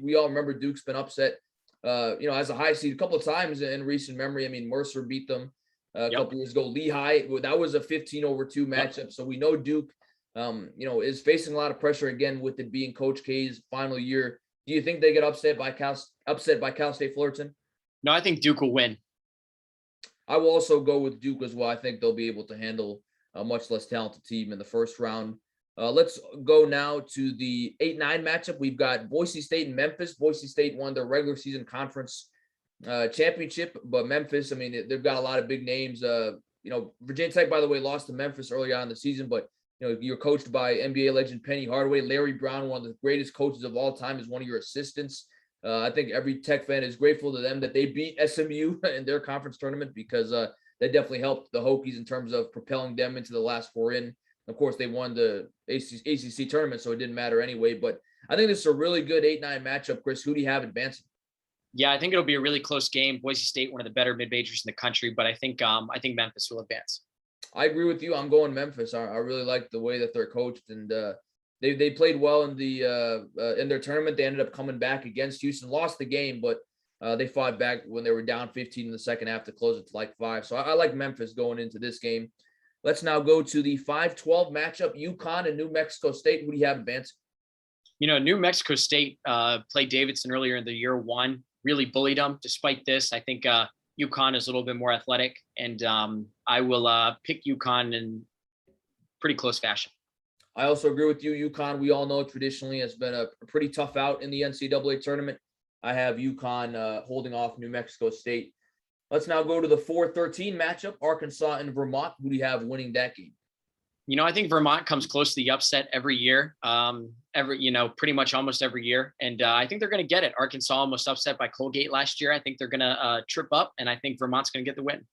We all remember Duke's been upset, as a high seed a couple of times in recent memory. Mercer beat them a couple years ago. Lehigh, that was a 15-2 matchup. So we know Duke, is facing a lot of pressure again with it being Coach K's final year. Do you think they get upset by Cal State Fullerton? No, I think Duke will win. I will also go with Duke as well. I think they'll be able to handle a much less talented team in the first round. Let's go now to the 8-9 matchup. We've got Boise State and Memphis. Boise State won their regular season conference championship, but Memphis, they've got a lot of big names. Virginia Tech, by the way, lost to Memphis early on in the season, but you're coached by NBA legend Penny Hardaway. Larry Brown, one of the greatest coaches of all time, is one of your assistants. I think every Tech fan is grateful to them that they beat SMU in their conference tournament, because that definitely helped the Hokies in terms of propelling them into the last four in. Of course, they won the ACC tournament, so it didn't matter anyway. But I think this is a really good 8-9 matchup. Chris, who do you have advancing? Yeah, I think it'll be a really close game. Boise State, one of the better mid-majors in the country, but I think Memphis will advance. I agree with you. I'm going Memphis. I really like the way that they're coached, and they played well in their tournament. They ended up coming back against Houston, lost the game, but They fought back when they were down 15 in the second half to close it to like 5. So I like Memphis going into this game. Let's now go to the 5-12 matchup, UConn and New Mexico State. Who do you have advancing? New Mexico State played Davidson earlier in the year, won, really bullied them. Despite this, I think UConn is a little bit more athletic, and I will pick UConn in pretty close fashion. I also agree with you. UConn, we all know traditionally has been a pretty tough out in the NCAA tournament. I have UConn holding off New Mexico State. Let's now go to the 4-13 matchup, Arkansas and Vermont. Who do you have winning that game? I think Vermont comes close to the upset every year, pretty much almost every year. And I think they're going to get it. Arkansas almost upset by Colgate last year. I think they're going to trip up, and I think Vermont's going to get the win.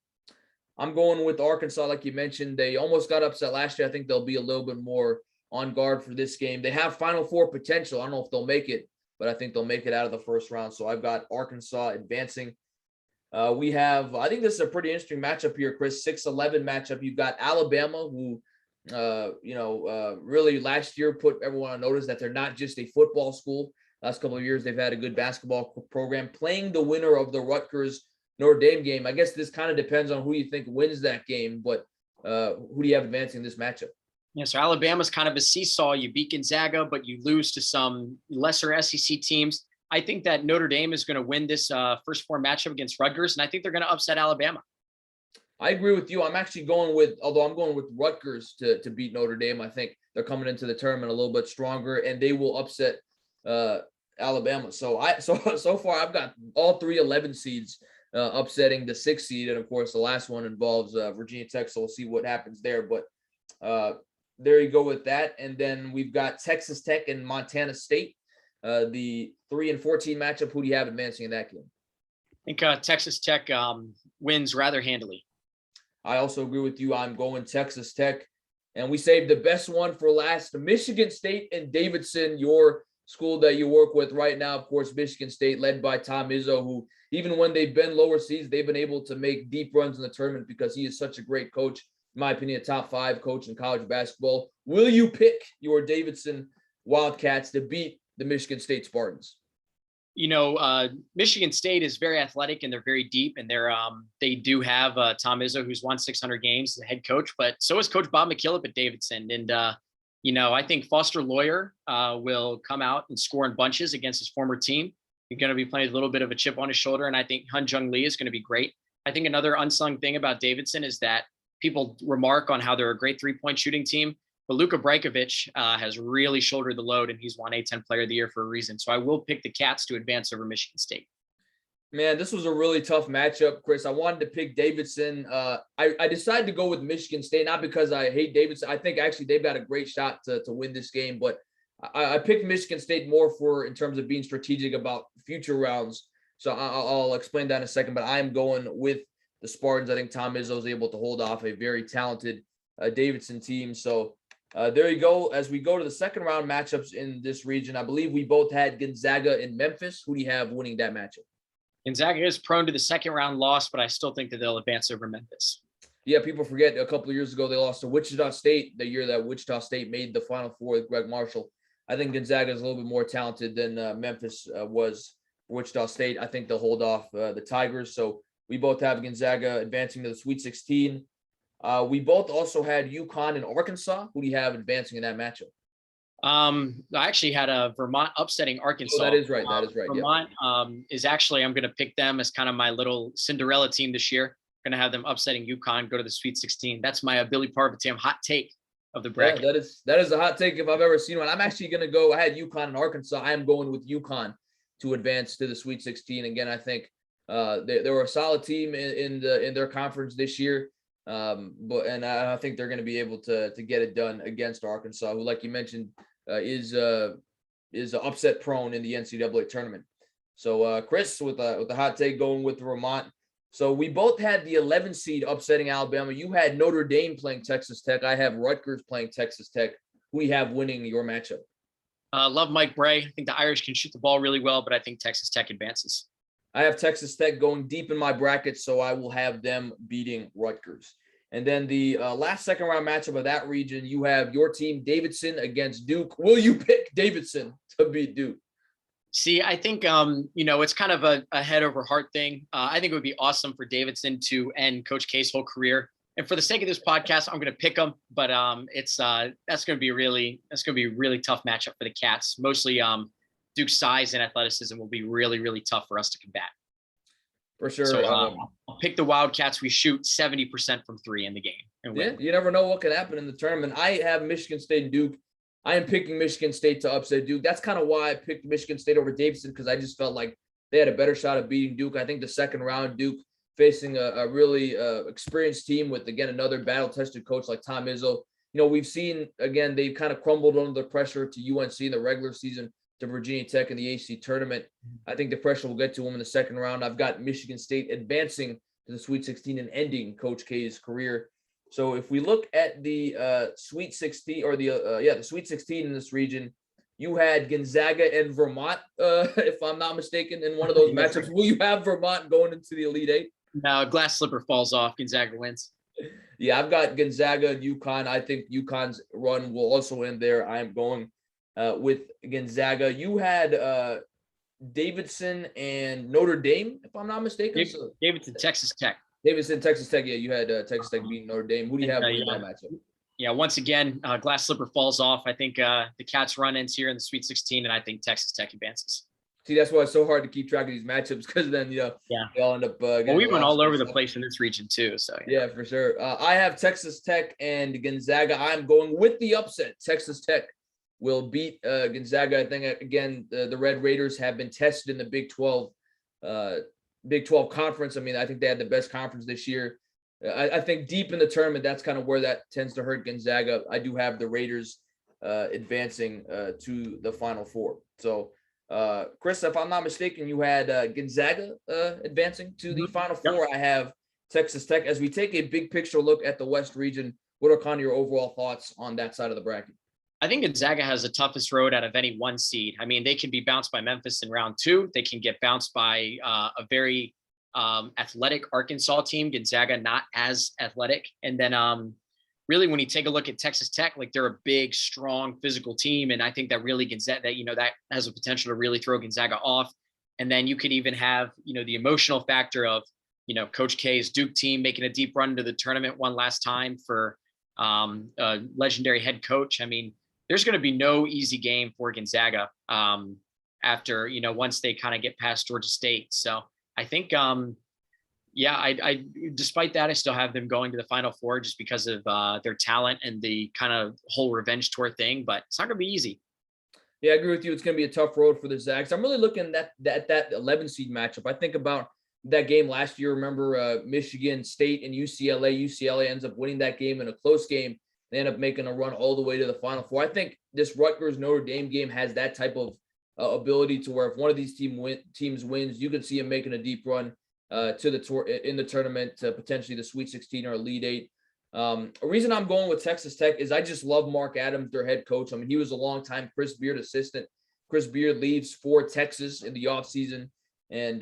I'm going with Arkansas. Like you mentioned, they almost got upset last year. I think they'll be a little bit more on guard for this game. They have Final Four potential. I don't know if they'll make it, but I think they'll make it out of the first round. So I've got Arkansas advancing. I think this is a pretty interesting matchup here, Chris. 6-11 matchup. You've got Alabama, who, really last year put everyone on notice that they're not just a football school. Last couple of years, they've had a good basketball program, playing the winner of the Rutgers Notre Dame game. I guess this kind of depends on who you think wins that game, but who do you have advancing this matchup? Yeah, so Alabama's kind of a seesaw. You beat Gonzaga, but you lose to some lesser SEC teams. I think that Notre Dame is going to win this first 4 matchup against Rutgers, and I think they're going to upset Alabama. I agree with you. I'm actually going with Rutgers to beat Notre Dame. I think they're coming into the tournament a little bit stronger, and they will upset Alabama. So far I've got all 3 11 seeds upsetting the 6 seed, and of course the last one involves Virginia Tech. So we'll see what happens there. But there you go with that. And then we've got Texas Tech and Montana State, the 3-14 matchup. Who do you have advancing in that game? I think Texas Tech wins rather handily. I also agree with you. I'm going Texas Tech. And we saved the best one for last. Michigan State and Davidson, your school that you work with right now. Of course, Michigan State led by Tom Izzo, who even when they've been lower seeds, they've been able to make deep runs in the tournament because he is such a great coach. In my opinion, a top 5 coach in college basketball. Will you pick your Davidson Wildcats to beat the Michigan State Spartans? Michigan State is very athletic and they're very deep, and they do have Tom Izzo, who's won 600 games as a head coach, but so is Coach Bob McKillop at Davidson. And I think Foster Loyer will come out and score in bunches against his former team. He's going to be playing a little bit of a chip on his shoulder, and I think Hun Jung Lee is going to be great. I think another unsung thing about Davidson is that people remark on how they're a great 3-point shooting team, but Luka Brykovic has really shouldered the load, and he's won A-10 Player of the Year for a reason. So I will pick the Cats to advance over Michigan State. Man, this was a really tough matchup, Chris. I wanted to pick Davidson. I decided to go with Michigan State, not because I hate Davidson. I think actually they've got a great shot to win this game, but I picked Michigan State more in terms of being strategic about future rounds. So I'll explain that in a second, but I am going with the Spartans. I think Tom Izzo is able to hold off a very talented Davidson team. So there you go. As we go to the second round matchups in this region, I believe we both had Gonzaga and Memphis. Who do you have winning that matchup? Gonzaga is prone to the second round loss, but I still think that they'll advance over Memphis. Yeah, people forget a couple of years ago they lost to Wichita State, the year that Wichita State made the Final Four with Greg Marshall. I think Gonzaga is a little bit more talented than Memphis was for Wichita State. I think they'll hold off the Tigers. So we both have Gonzaga advancing to the Sweet 16. We both also had UConn and Arkansas. Who do you have advancing in that matchup? I actually had a Vermont upsetting Arkansas. Oh, that is right. That is right. Vermont is actually, I'm going to pick them as kind of my little Cinderella team this year. I'm going to have them upsetting UConn, go to the Sweet 16. That's my Billy Parvatam hot take of the bracket. Yeah, that is a hot take if I've ever seen one. I'm actually going to go. I had UConn and Arkansas. I am going with UConn to advance to the Sweet 16. Again, I think they were a solid team in their conference this year. I think they're going to be able to get it done against Arkansas, who, like you mentioned, is upset prone in the NCAA tournament. So Chris with a hot take going with Vermont. So we both had the 11 seed upsetting Alabama. You had Notre Dame playing Texas Tech. I have Rutgers playing Texas Tech. Who do you have winning your matchup? Love Mike Bray. I think the Irish can shoot the ball really well, but I think Texas Tech advances. I have Texas Tech going deep in my bracket, so I will have them beating Rutgers. And then the last second round matchup of that region, you have your team Davidson against Duke. Will you pick Davidson to beat Duke? See, I think it's kind of a head over heart thing. I think it would be awesome for Davidson to end Coach K's whole career. And for the sake of this podcast, I'm going to pick them, but that's going to be a really tough matchup for the Cats. Mostly Duke's size and athleticism will be really, really tough for us to combat. For sure. So I'll pick the Wildcats. We shoot 70% from three in the game. And win. Yeah, you never know what can happen in the tournament. I have Michigan State and Duke. I am picking Michigan State to upset Duke. That's kind of why I picked Michigan State over Davidson, because I just felt like they had a better shot of beating Duke. I think the second round, Duke facing a really experienced team with, again, another battle-tested coach like Tom Izzo. We've seen, again, they've kind of crumbled under the pressure to UNC in the regular season, to Virginia Tech in the AC tournament. I think the pressure will get to them in the second round. I've got Michigan State advancing to the Sweet 16 and ending Coach K's career. So if we look at the Sweet 16 or the Sweet 16 in this region, you had Gonzaga and Vermont, if I'm not mistaken, in one of those matchups. Will you have Vermont going into the Elite Eight? No, glass slipper falls off. Gonzaga wins. Yeah, I've got Gonzaga and UConn. I think UConn's run will also end there. I am going with Gonzaga. You had Davidson and Notre Dame, if I'm not mistaken. Davidson, Texas Tech. Davidson, Texas Tech. Yeah, you had Texas Tech beating Notre Dame. Who do you have in that matchup? Yeah, once again, glass slipper falls off. I think the Cats run ends here in the Sweet 16, and I think Texas Tech advances. See, that's why it's so hard to keep track of these matchups, because then, they all end up we went all over the place in this region too. So yeah, for sure. I have Texas Tech and Gonzaga. I'm going with the upset. Texas Tech will beat Gonzaga. I think, again, the Red Raiders have been tested in the Big 12 conference. I mean, I think they had the best conference this year. I think deep in the tournament, that's kind of where that tends to hurt Gonzaga. I do have the Raiders advancing to the Final Four. So, Chris, if I'm not mistaken, you had Gonzaga advancing to the Final Four. I have Texas Tech. As we take a big picture look at the West region, what are kind of your overall thoughts on that side of the bracket? I think Gonzaga has the toughest road out of any one seed. I mean, they can be bounced by Memphis in round 2. They can get bounced by a very athletic Arkansas team. Gonzaga not as athletic. And then really, when you take a look at Texas Tech, like, they're a big, strong, physical team. And I think that really Gonzaga, that has a potential to really throw Gonzaga off. And then you could even have, the emotional factor of, Coach K's Duke team making a deep run to the tournament one last time for a legendary head coach. I mean, there's going to be no easy game for Gonzaga after, once they kind of get past Georgia State. So I think, I despite that, I still have them going to the Final Four just because of their talent and the kind of whole revenge tour thing, but it's not going to be easy. Yeah, I agree with you. It's going to be a tough road for the Zags. I'm really looking at that 11 seed matchup. I think about that game last year. Remember Michigan State and UCLA. UCLA ends up winning that game in a close game. They end up making a run all the way to the Final Four. I think this Rutgers Notre Dame game has that type of ability to where if one of these teams wins, you could see them making a deep run to the tour in the tournament, to potentially the Sweet 16 or Elite Eight. A reason I'm going with Texas Tech is I just love Mark Adams, their head coach. I mean, he was a longtime Chris Beard assistant. Chris Beard leaves for Texas in the offseason, and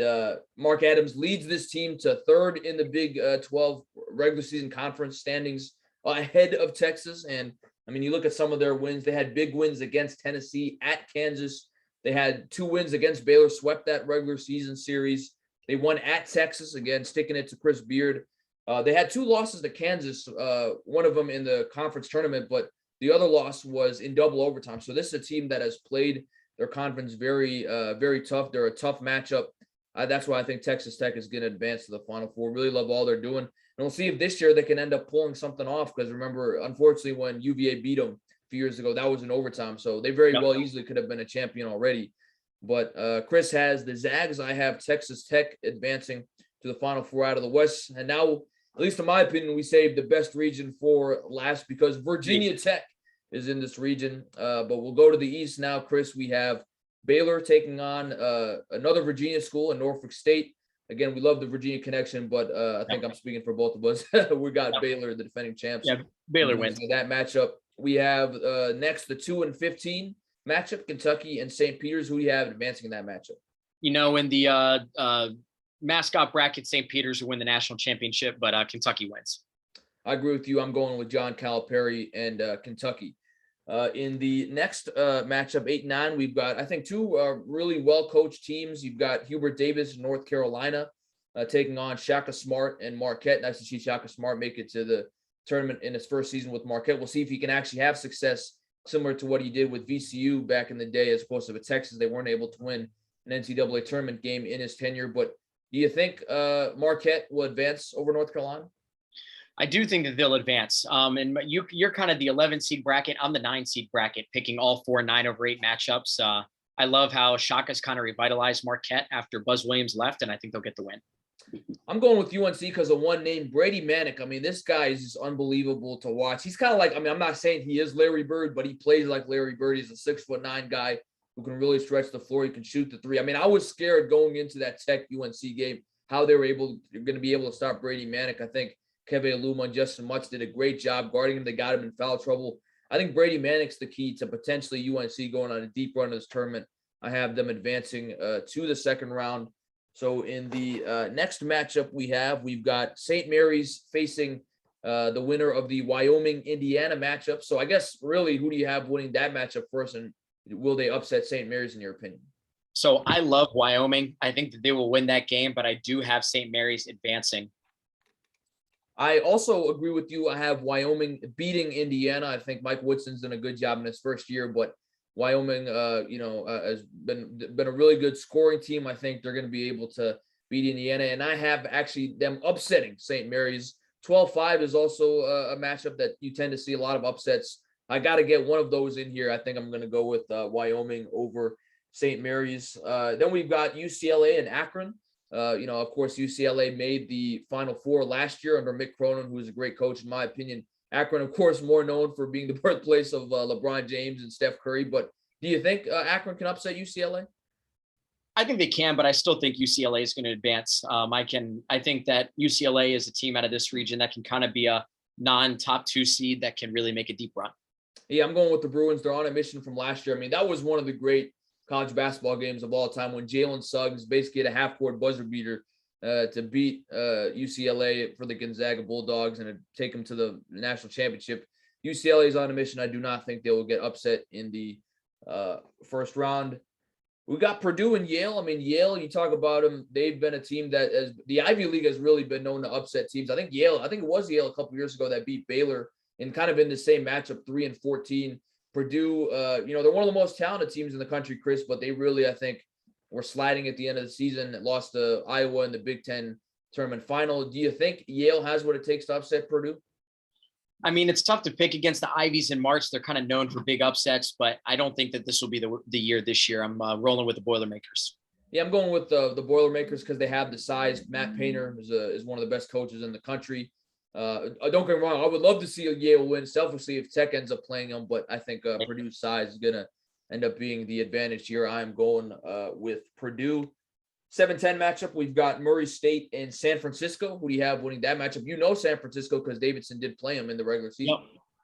Mark Adams leads this team to third in the Big 12 regular season conference standings, ahead of Texas. And I mean, you look at some of their wins. They had big wins against Tennessee, at Kansas. They had 2 wins against Baylor, swept that regular season series. They won at Texas, again, sticking it to Chris Beard. They had 2 losses to Kansas, one of them in the conference tournament, but the other loss was in double overtime. So this is a team that has played their conference very, very tough. They're a tough matchup. That's why I think Texas Tech is going to advance to the Final Four. Really love all they're doing. And we'll see if this year they can end up pulling something off, because remember, unfortunately, when UVA beat them a few years ago, that was in overtime. So they very well easily could have been a champion already. But Chris has the Zags. I have Texas Tech advancing to the Final Four out of the West. And now, at least in my opinion, we saved the best region for last, because Virginia Tech is in this region. But we'll go to the East now, Chris. We have Baylor taking on another Virginia school in Norfolk State. Again, we love the Virginia connection, but I think I'm speaking for both of us. We got Baylor, the defending champs. Yeah, Baylor wins that matchup. We have next the 2-15 matchup, Kentucky and St. Peter's. Who do you have advancing in that matchup? In the mascot bracket, St. Peter's will win the national championship, but Kentucky wins. I agree with you. I'm going with John Calipari and Kentucky. In the next matchup, 8-9, we've got, I think, two really well-coached teams. You've got Hubert Davis, North Carolina, taking on Shakka Smart and Marquette. Nice to see Shakka Smart make it to the tournament in his first season with Marquette. We'll see if he can actually have success similar to what he did with VCU back in the day, as opposed to with Texas. They weren't able to win an NCAA tournament game in his tenure. But do you think Marquette will advance over North Carolina? I do think that they'll advance. And you're kind of the 11 seed bracket. I'm the 9 seed bracket, picking all 4 9/8 matchups. I love how Shaka's kind of revitalized Marquette after Buzz Williams left, and I think they'll get the win. I'm going with UNC because of one name, Brady Manick. I mean, this guy is just unbelievable to watch. He's kind of like, I mean, I'm not saying he is Larry Bird, but he plays like Larry Bird. He's a 6'9" guy who can really stretch the floor. He can shoot the three. I mean, I was scared going into that Tech UNC going to be able to stop Brady Manick. I think Keve Alum and Justin Mutz did a great job guarding him. They got him in foul trouble. I think Brady Manick's the key to potentially UNC going on a deep run of this tournament. I have them advancing to the second round. So in the next matchup we've got St. Mary's facing the winner of the Wyoming-Indiana matchup. So I guess really, who do you have winning that matchup first, and will they upset St. Mary's in your opinion? So I love Wyoming. I think that they will win that game, but I do have St. Mary's advancing. I also agree with you. I have Wyoming beating Indiana. I think Mike Woodson's done a good job in his first year, but Wyoming, has been a really good scoring team. I think they're going to be able to beat Indiana, and I have actually them upsetting St. Mary's. 12-5 is also a matchup that you tend to see a lot of upsets. I got to get one of those in here. I think I'm going to go with Wyoming over St. Mary's. Then we've got UCLA and Akron. Of course, UCLA made the Final Four last year under Mick Cronin, who is a great coach, in my opinion. Akron, of course, more known for being the birthplace of LeBron James and Steph Curry. But do you think Akron can upset UCLA? I think they can, but I still think UCLA is going to advance. I think that UCLA is a team out of this region that can kind of be a non-top 2 seed that can really make a deep run. Yeah, I'm going with the Bruins. They're on a mission from last year. I mean, that was one of the great college basketball games of all time when Jalen Suggs basically had a half-court buzzer beater to beat UCLA for the Gonzaga Bulldogs and to take them to the national championship. UCLA is on a mission. I do not think they will get upset in the first round. We got Purdue and Yale. I mean, Yale, you talk about them. They've been a team that has the Ivy League has really been known to upset teams. I think it was Yale a couple years ago that beat Baylor and kind of in the same matchup, 3-14. Purdue, they're one of the most talented teams in the country, Chris, but they really, I think, were sliding at the end of the season, lost to Iowa in the Big Ten tournament final. Do you think Yale has what it takes to upset Purdue? I mean, it's tough to pick against the Ivies in March. They're kind of known for big upsets, but I don't think that this will be the year this year. I'm rolling with the Boilermakers. Yeah, I'm going with the Boilermakers because they have the size. Matt Painter is one of the best coaches in the country. Don't get me wrong. I would love to see Yale win selfishly if Tech ends up playing them, but I think Purdue's size is going to end up being the advantage here. I'm going with Purdue. 7-10 matchup. We've got Murray State and San Francisco. Who do you have winning that matchup? You know San Francisco because Davidson did play them in the regular season.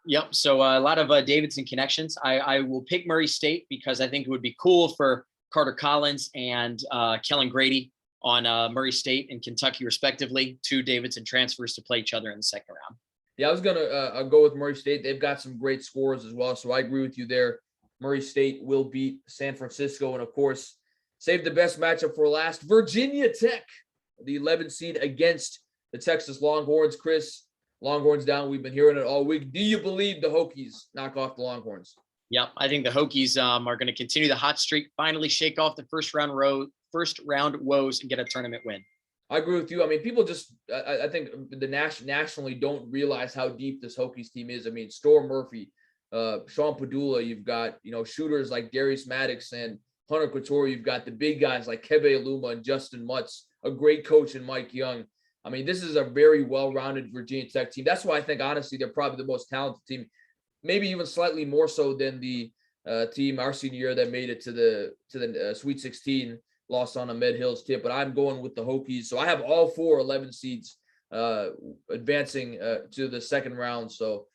Yep. So a lot of Davidson connections. I will pick Murray State because I think it would be cool for Carter Collins and Kellen Grady on Murray State and Kentucky, respectively, 2 Davidson transfers to play each other in the second round. Yeah, I was going to go with Murray State. They've got some great scores as well, so I agree with you there. Murray State will beat San Francisco, and of course, save the best matchup for last. Virginia Tech, the 11 seed against the Texas Longhorns. Chris, Longhorns down. We've been hearing it all week. Do you believe the Hokies knock off the Longhorns? Yep, I think the Hokies are going to continue the hot streak, finally shake off the first round woes and get a tournament win. I agree with you. I mean, people just, I think the nationally don't realize how deep this Hokies team is. I mean, Storm Murphy, Sean Padula, you've got, shooters like Darius Maddox and Hunter Couture. You've got the big guys like Keve Aluma and Justin Mutz, a great coach in Mike Young. I mean, this is a very well-rounded Virginia Tech team. That's why I think, honestly, they're probably the most talented team, maybe even slightly more so than the team our senior year that made it to the Sweet 16, lost on a Med Hills tip. But I'm going with the Hokies. So I have all 4 11 seeds advancing to the second round. So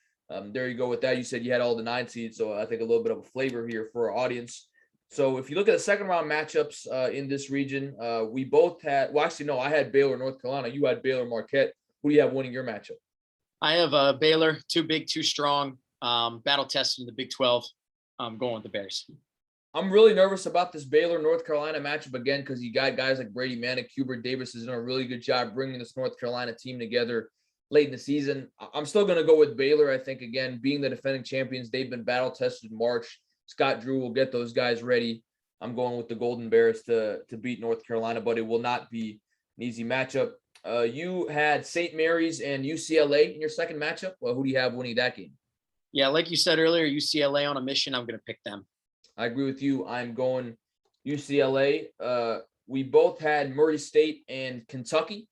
there you go with that. You said you had all the 9 seeds, so I think a little bit of a flavor here for our audience. So if you look at the second round matchups in this region, we both had, I had Baylor, North Carolina. You had Baylor, Marquette. Who do you have winning your matchup? I have Baylor, too big, too strong. battle tested in the Big 12. Going with the Bears. I'm really nervous about this Baylor-North Carolina matchup again because you got guys like Brady, Hubert, Davidson doing a really good job bringing this North Carolina team together late in the season. I'm still going to go with Baylor. I think, again, being the defending champions, they've been battle-tested in March. Scott Drew will get those guys ready. I'm going with the Golden Bears to beat North Carolina, but it will not be an easy matchup. You had St. Mary's and UCLA in your second matchup. Well, who do you have winning that game? Yeah, like you said earlier, UCLA on a mission. I'm going to pick them. I agree with you. I'm going UCLA. We both had Murray State and Kentucky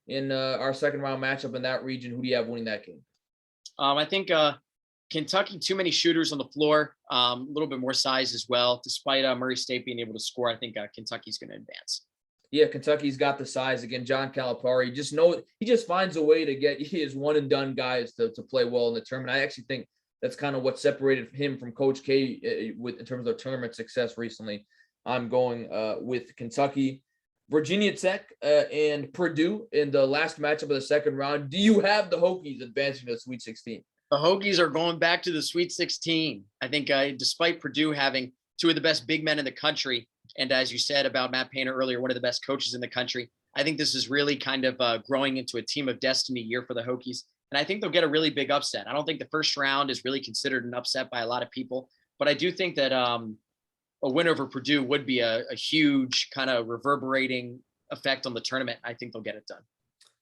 in our second round matchup in that region. Who do you have winning that game? I think Kentucky, too many shooters on the floor, a little bit more size as well. Despite Murray State being able to score, I think Kentucky's going to advance. Yeah, Kentucky's got the size. Again, John Calipari, he just finds a way to get his one and done guys to play well in the tournament. I actually think that's kind of what separated him from Coach K in terms of tournament success recently. I'm going with Kentucky. Virginia Tech and Purdue in the last matchup of the second round. Do you have the Hokies advancing to the Sweet 16? The Hokies are going back to the Sweet 16. I think despite Purdue having two of the best big men in the country, and as you said about Matt Painter earlier, one of the best coaches in the country, I think this is really kind of growing into a team of destiny year for the Hokies. And I think they'll get a really big upset. I don't think the first round is really considered an upset by a lot of people, but I do think that a win over Purdue would be a huge kind of reverberating effect on the tournament. I think they'll get it done.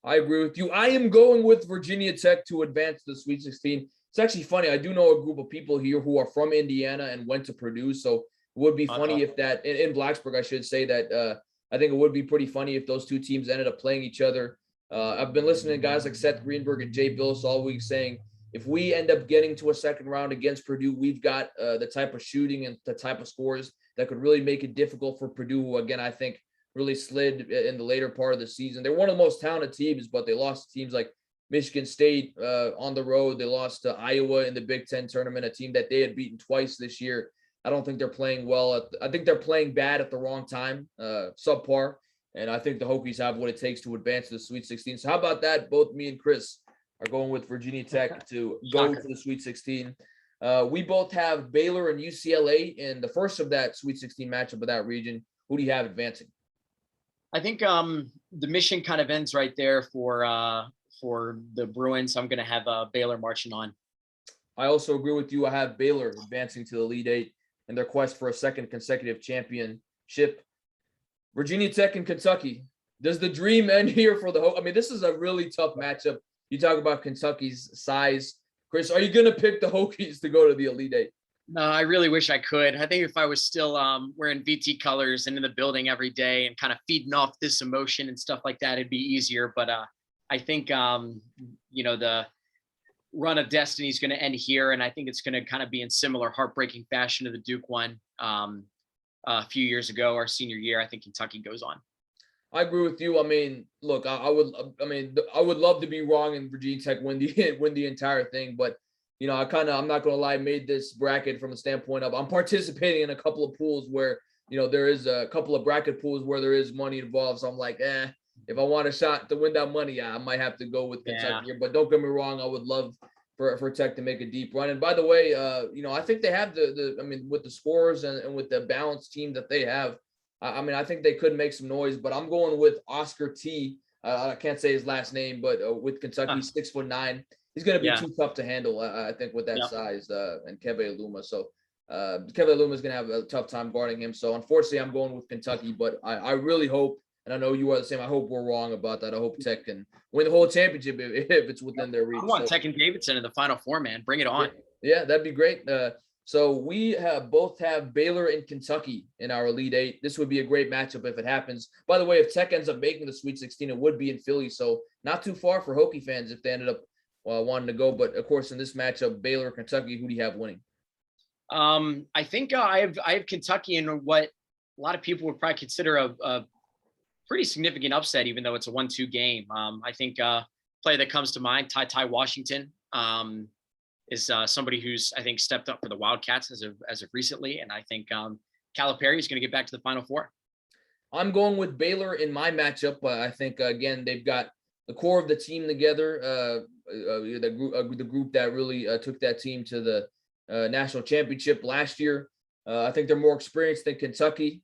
I agree with you. I am going with Virginia Tech to advance to the Sweet 16. It's actually funny. I do know a group of people here who are from Indiana and went to Purdue. So it would be funny if that, in Blacksburg, I should say that I think it would be pretty funny if those two teams ended up playing each other. I've been listening to guys like Seth Greenberg and Jay Billis all week saying, if we end up getting to a second round against Purdue, we've got the type of shooting and the type of scores that could really make it difficult for Purdue, who, again, I think really slid in the later part of the season. They're one of the most talented teams, but they lost to teams like Michigan State on the road. They lost to Iowa in the Big Ten tournament, a team that they had beaten twice this year. I don't think they're playing well. I think they're playing bad at the wrong time, subpar. And I think the Hokies have what it takes to advance to the Sweet 16. So how about that? Both me and Chris are going with Virginia Tech to go to the Sweet 16. We both have Baylor and UCLA in the first of that Sweet 16 matchup of that region. Who do you have advancing? I think the mission kind of ends right there for the Bruins. I'm going to have Baylor marching on. I also agree with you. I have Baylor advancing to the Elite Eight in their quest for a second consecutive championship. Virginia Tech and Kentucky. Does the dream end here for the Hokies? I mean, this is a really tough matchup. You talk about Kentucky's size. Chris, are you going to pick the Hokies to go to the Elite Eight? No, I really wish I could. I think if I was still wearing VT colors and in the building every day and kind of feeding off this emotion and stuff like that, it'd be easier. But I think, the run of destiny is going to end here. And I think it's going to kind of be in similar heartbreaking fashion to the Duke one a few years ago, our senior year. I think Kentucky goes on. I agree with you. I mean, look, I would love to be wrong and Virginia Tech win the entire thing, but I'm not going to lie, made this bracket from the standpoint of I'm participating in a couple of pools where, there is a couple of bracket pools where there is money involved. So I'm like, if I want a shot to win that money, I might have to go with Kentucky here. But don't get me wrong, I would love for Tech to make a deep run. And by the way, I think they have with the scores and with the balanced team that they have, I think they could make some noise. But I'm going with Oscar T. I can't say his last name, but with Kentucky, 6'9". He's going to be too tough to handle, I think, with that size and Keve Aluma. So Keve Aluma is going to have a tough time guarding him. So unfortunately, I'm going with Kentucky. But I really hope, and I know you are the same, I hope we're wrong about that. I hope Tech can win the whole championship if it's within their reach. I want Tech and Davidson in the Final Four, man. Bring it on. Yeah, that'd be great. So we both have Baylor and Kentucky in our Elite Eight. This would be a great matchup if it happens. By the way, if Tech ends up making the Sweet 16, it would be in Philly. So not too far for Hokie fans if they ended up wanting to go. But, of course, in this matchup, Baylor, Kentucky, who do you have winning? I think I have Kentucky in what a lot of people would probably consider a pretty significant upset, even though it's a 1-2 game. I think player that comes to mind, Ty Washington, is somebody who's, I think, stepped up for the Wildcats as of recently. And I think Calipari is going to get back to the Final Four. I'm going with Baylor in my matchup. I think, again, they've got the core of the team together. The group that really took that team to the national championship last year. I think they're more experienced than Kentucky.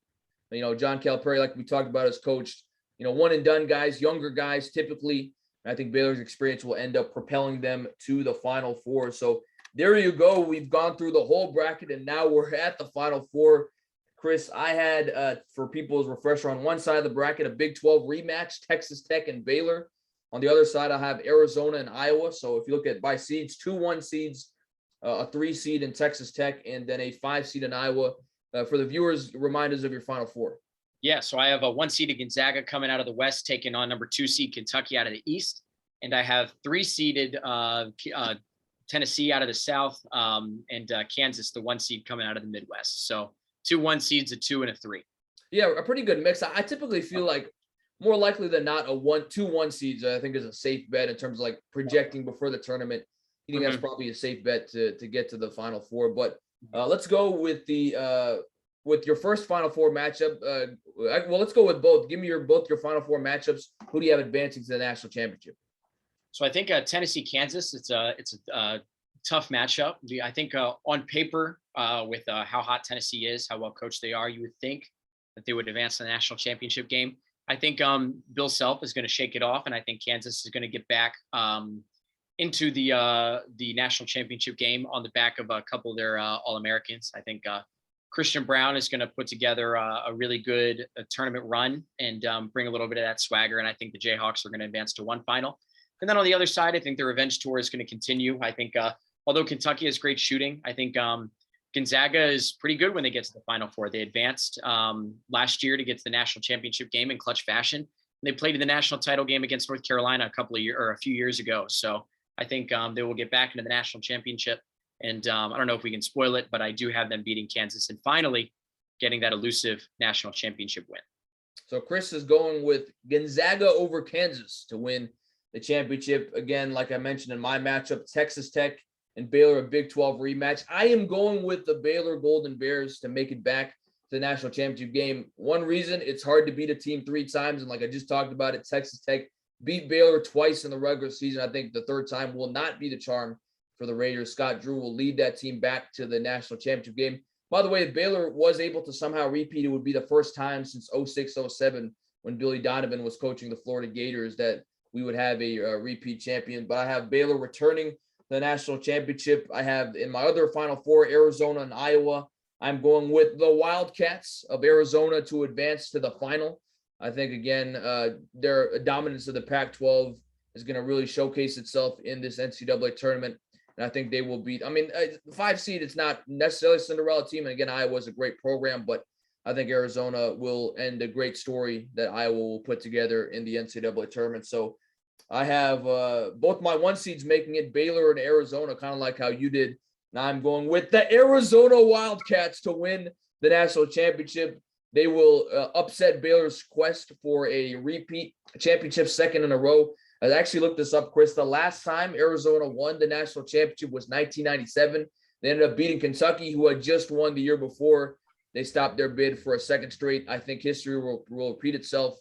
John Calipari, like we talked about, has coached, one and done guys, younger guys typically. I think Baylor's experience will end up propelling them to the Final Four. So there you go. We've gone through the whole bracket, and now we're at the Final Four. Chris, I had, for people's refresher, on one side of the bracket, a Big 12 rematch, Texas Tech and Baylor. On the other side, I have Arizona and Iowa. So if you look at by seeds, 2 1 seeds, a 3 seed in Texas Tech, and then a 5 seed in Iowa. For the viewers, remind us of your Final Four. Yeah, so I have a 1 seeded Gonzaga coming out of the West, taking on number 2 seed Kentucky out of the East. And I have 3 seeded Tennessee out of the South, and Kansas, the 1 seed coming out of the Midwest. So 2 1 seeds, a 2 and a 3. Yeah, a pretty good mix. I typically feel like more likely than not, 2 1 seeds, I think, is a safe bet in terms of like projecting before the tournament. I think that's probably a safe bet to get to the Final Four. But let's go with with your first Final Four matchup. Let's go with both. Give me both your Final Four matchups. Who do you have advancing to the national championship? So I think Tennessee, Kansas. It's a tough matchup. I think on paper, with how hot Tennessee is, how well coached they are, you would think that they would advance to the national championship game. I think Bill Self is going to shake it off, and I think Kansas is going to get back into the national championship game on the back of a couple of their All-Americans. I think Christian Brown is going to put together a really good tournament run and bring a little bit of that swagger. And I think the Jayhawks are going to advance to one final. And then on the other side, I think the revenge tour is going to continue. I think although Kentucky has great shooting, I think Gonzaga is pretty good when they get to the Final Four. They advanced last year to get to the national championship game in clutch fashion. They played in the national title game against North Carolina a few years ago. So I think they will get back into the national championship. And I don't know if we can spoil it, but I do have them beating Kansas and finally getting that elusive national championship win. So Chris is going with Gonzaga over Kansas to win the championship. Again, like I mentioned in my matchup, Texas Tech and Baylor, a Big 12 rematch. I am going with the Baylor Golden Bears to make it back to the national championship game. One reason, it's hard to beat a team 3 times. And like I just talked about it, Texas Tech beat Baylor twice in the regular season. I think the 3rd time will not be the charm for the Raiders. Scott Drew will lead that team back to the national championship game. By the way, if Baylor was able to somehow repeat, it would be the first time since 06-07 when Billy Donovan was coaching the Florida Gators that we would have a repeat champion. But I have Baylor returning the national championship. I have in my other Final Four, Arizona and Iowa. I'm going with the Wildcats of Arizona to advance to the final. I think, again, their dominance of the Pac-12 is going to really showcase itself in this NCAA tournament. And I think they will beat, 5 seed, it's not necessarily a Cinderella team. And again, Iowa's a great program, but I think Arizona will end a great story that Iowa will put together in the NCAA tournament. So I have both my 1 seeds making it, Baylor and Arizona, kind of like how you did. Now I'm going with the Arizona Wildcats to win the national championship. They will upset Baylor's quest for a repeat championship, 2nd in a row. I actually looked this up, Chris. The last time Arizona won the national championship was 1997. They ended up beating Kentucky, who had just won the year before. They stopped their bid for a 2nd straight. I think history will repeat itself.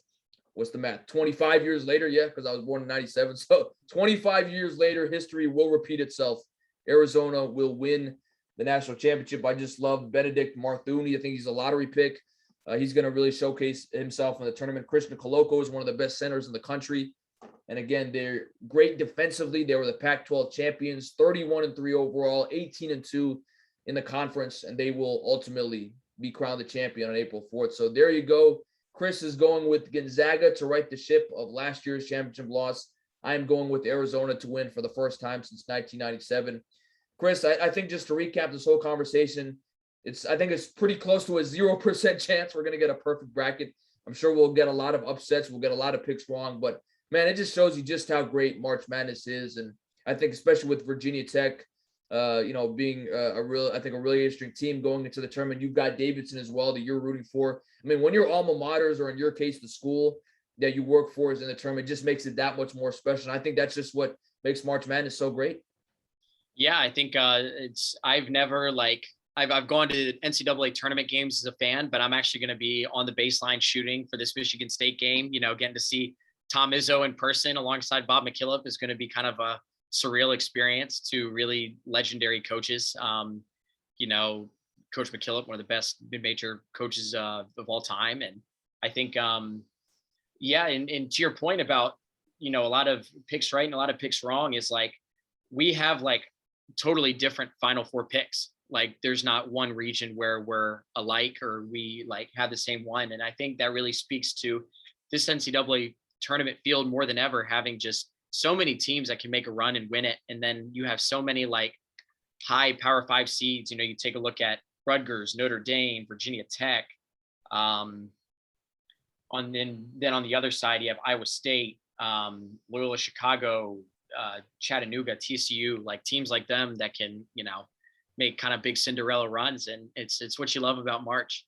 What's the math? 25 years later? Yeah, because I was born in 97. So 25 years later, history will repeat itself. Arizona will win the national championship. I just love Benedict Marthuni. I think he's a lottery pick. He's going to really showcase himself in the tournament. Christian Koloko is one of the best centers in the country. And again, they're great defensively. They were the Pac-12 champions, 31-3 overall, 18-2 in the conference, and they will ultimately be crowned the champion on April 4th. So there you go. Chris is going with Gonzaga to right the ship of last year's championship loss. I am going with Arizona to win for the first time since 1997. Chris, I think just to recap this whole conversation, I think it's pretty close to a 0% chance we're going to get a perfect bracket. I'm sure we'll get a lot of upsets. We'll get a lot of picks wrong, but man, it just shows you just how great March Madness is. And I think especially with Virginia Tech, being a really interesting team going into the tournament. You've got Davidson as well that you're rooting for. I mean, when your alma maters, or in your case, the school that you work for is in the tournament, just makes it that much more special. And I think that's just what makes March Madness so great. Yeah, I think I've never I've gone to NCAA tournament games as a fan, but I'm actually going to be on the baseline shooting for this Michigan State game, getting to see Tom Izzo in person alongside Bob McKillop is going to be kind of a surreal experience. To really legendary coaches. Coach McKillop, one of the best mid-major coaches of all time. And I think, and to your point about, a lot of picks right and a lot of picks wrong, is like, we have like totally different Final Four picks. Like, there's not one region where we're alike or we like have the same one. And I think that really speaks to this NCAA tournament field more than ever, having just so many teams that can make a run and win it. And then you have so many like high Power 5 seeds. You take a look at Rutgers, Notre Dame, Virginia Tech. Then on the other side, you have Iowa State, Loyola Chicago, Chattanooga, TCU, like teams like them that can, make kind of big Cinderella runs. And it's what you love about March.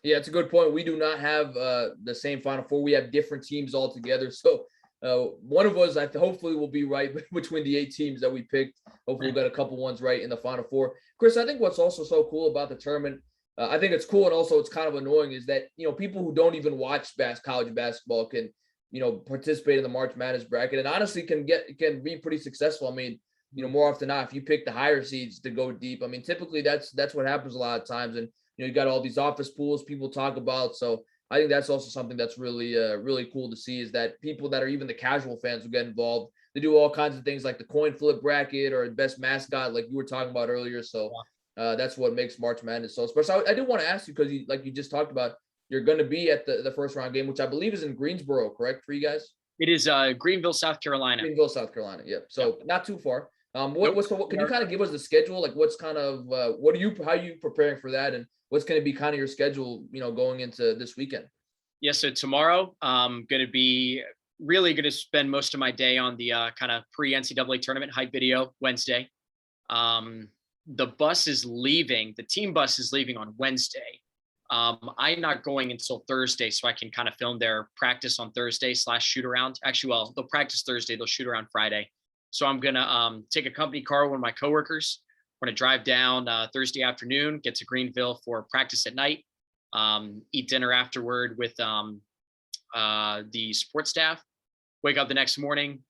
Yeah, it's a good point. We do not have the same Final Four. We have different teams altogether. So one of us, hopefully, will be right between the 8 teams that we picked. Hopefully, we got a couple ones right in the Final Four. Chris, I think what's also so cool about the tournament, I think it's cool and also it's kind of annoying, is that people who don't even watch college basketball can participate in the March Madness bracket, and honestly can be pretty successful. I mean, more often than not, if you pick the higher seeds to go deep, I mean, typically that's what happens a lot of times. And you got all these office pools people talk about. So I think that's also something that's really, really cool to see, is that people that are even the casual fans will get involved. They do all kinds of things like the coin flip bracket or best mascot, like you were talking about earlier. So that's what makes March Madness so special. I do want to ask you, because you just talked about, you're going to be at the first round game, which I believe is in Greensboro, correct, for you guys? It is Greenville, South Carolina. Greenville, South Carolina. Yep. So not too far. What can you kind of give us the schedule? Like, what's kind of how are you preparing for that, and what's going to be kind of your schedule, going into this weekend? Yeah. So tomorrow, I'm going to spend most of my day on the kind of pre-NCAA tournament hype video Wednesday. The bus is leaving. The team bus is leaving on Wednesday. I'm not going until Thursday, so I can kind of film their practice on Thursday / shoot around. Actually, well, they'll practice Thursday. They'll shoot around Friday. So I'm going to take a company car with one of my coworkers. We're going to drive down Thursday afternoon, get to Greenville for practice at night, eat dinner afterward with the support staff, wake up the next morning,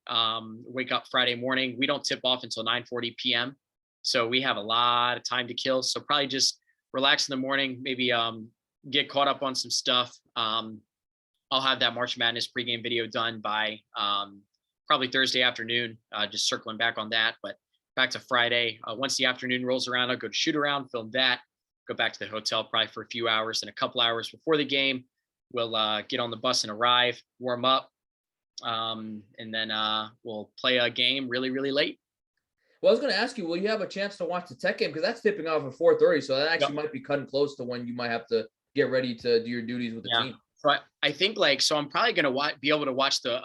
wake up Friday morning. We don't tip off until 9:40 p.m. So we have a lot of time to kill. So probably just relax in the morning, maybe get caught up on some stuff. I'll have that March Madness pregame video done by probably Thursday afternoon, just circling back on that. But back to Friday, once the afternoon rolls around, I'll go to shoot around, film that, go back to the hotel probably for a few hours. And a couple hours before the game, we'll get on the bus and arrive, warm up, and then we'll play a game really, really late. Well, I was going to ask you, will you have a chance to watch the Tech game? Because that's tipping off at 4:30, so that actually might be cutting close to when you might have to get ready to do your duties with the team. So I think so I'm probably going to be able to watch the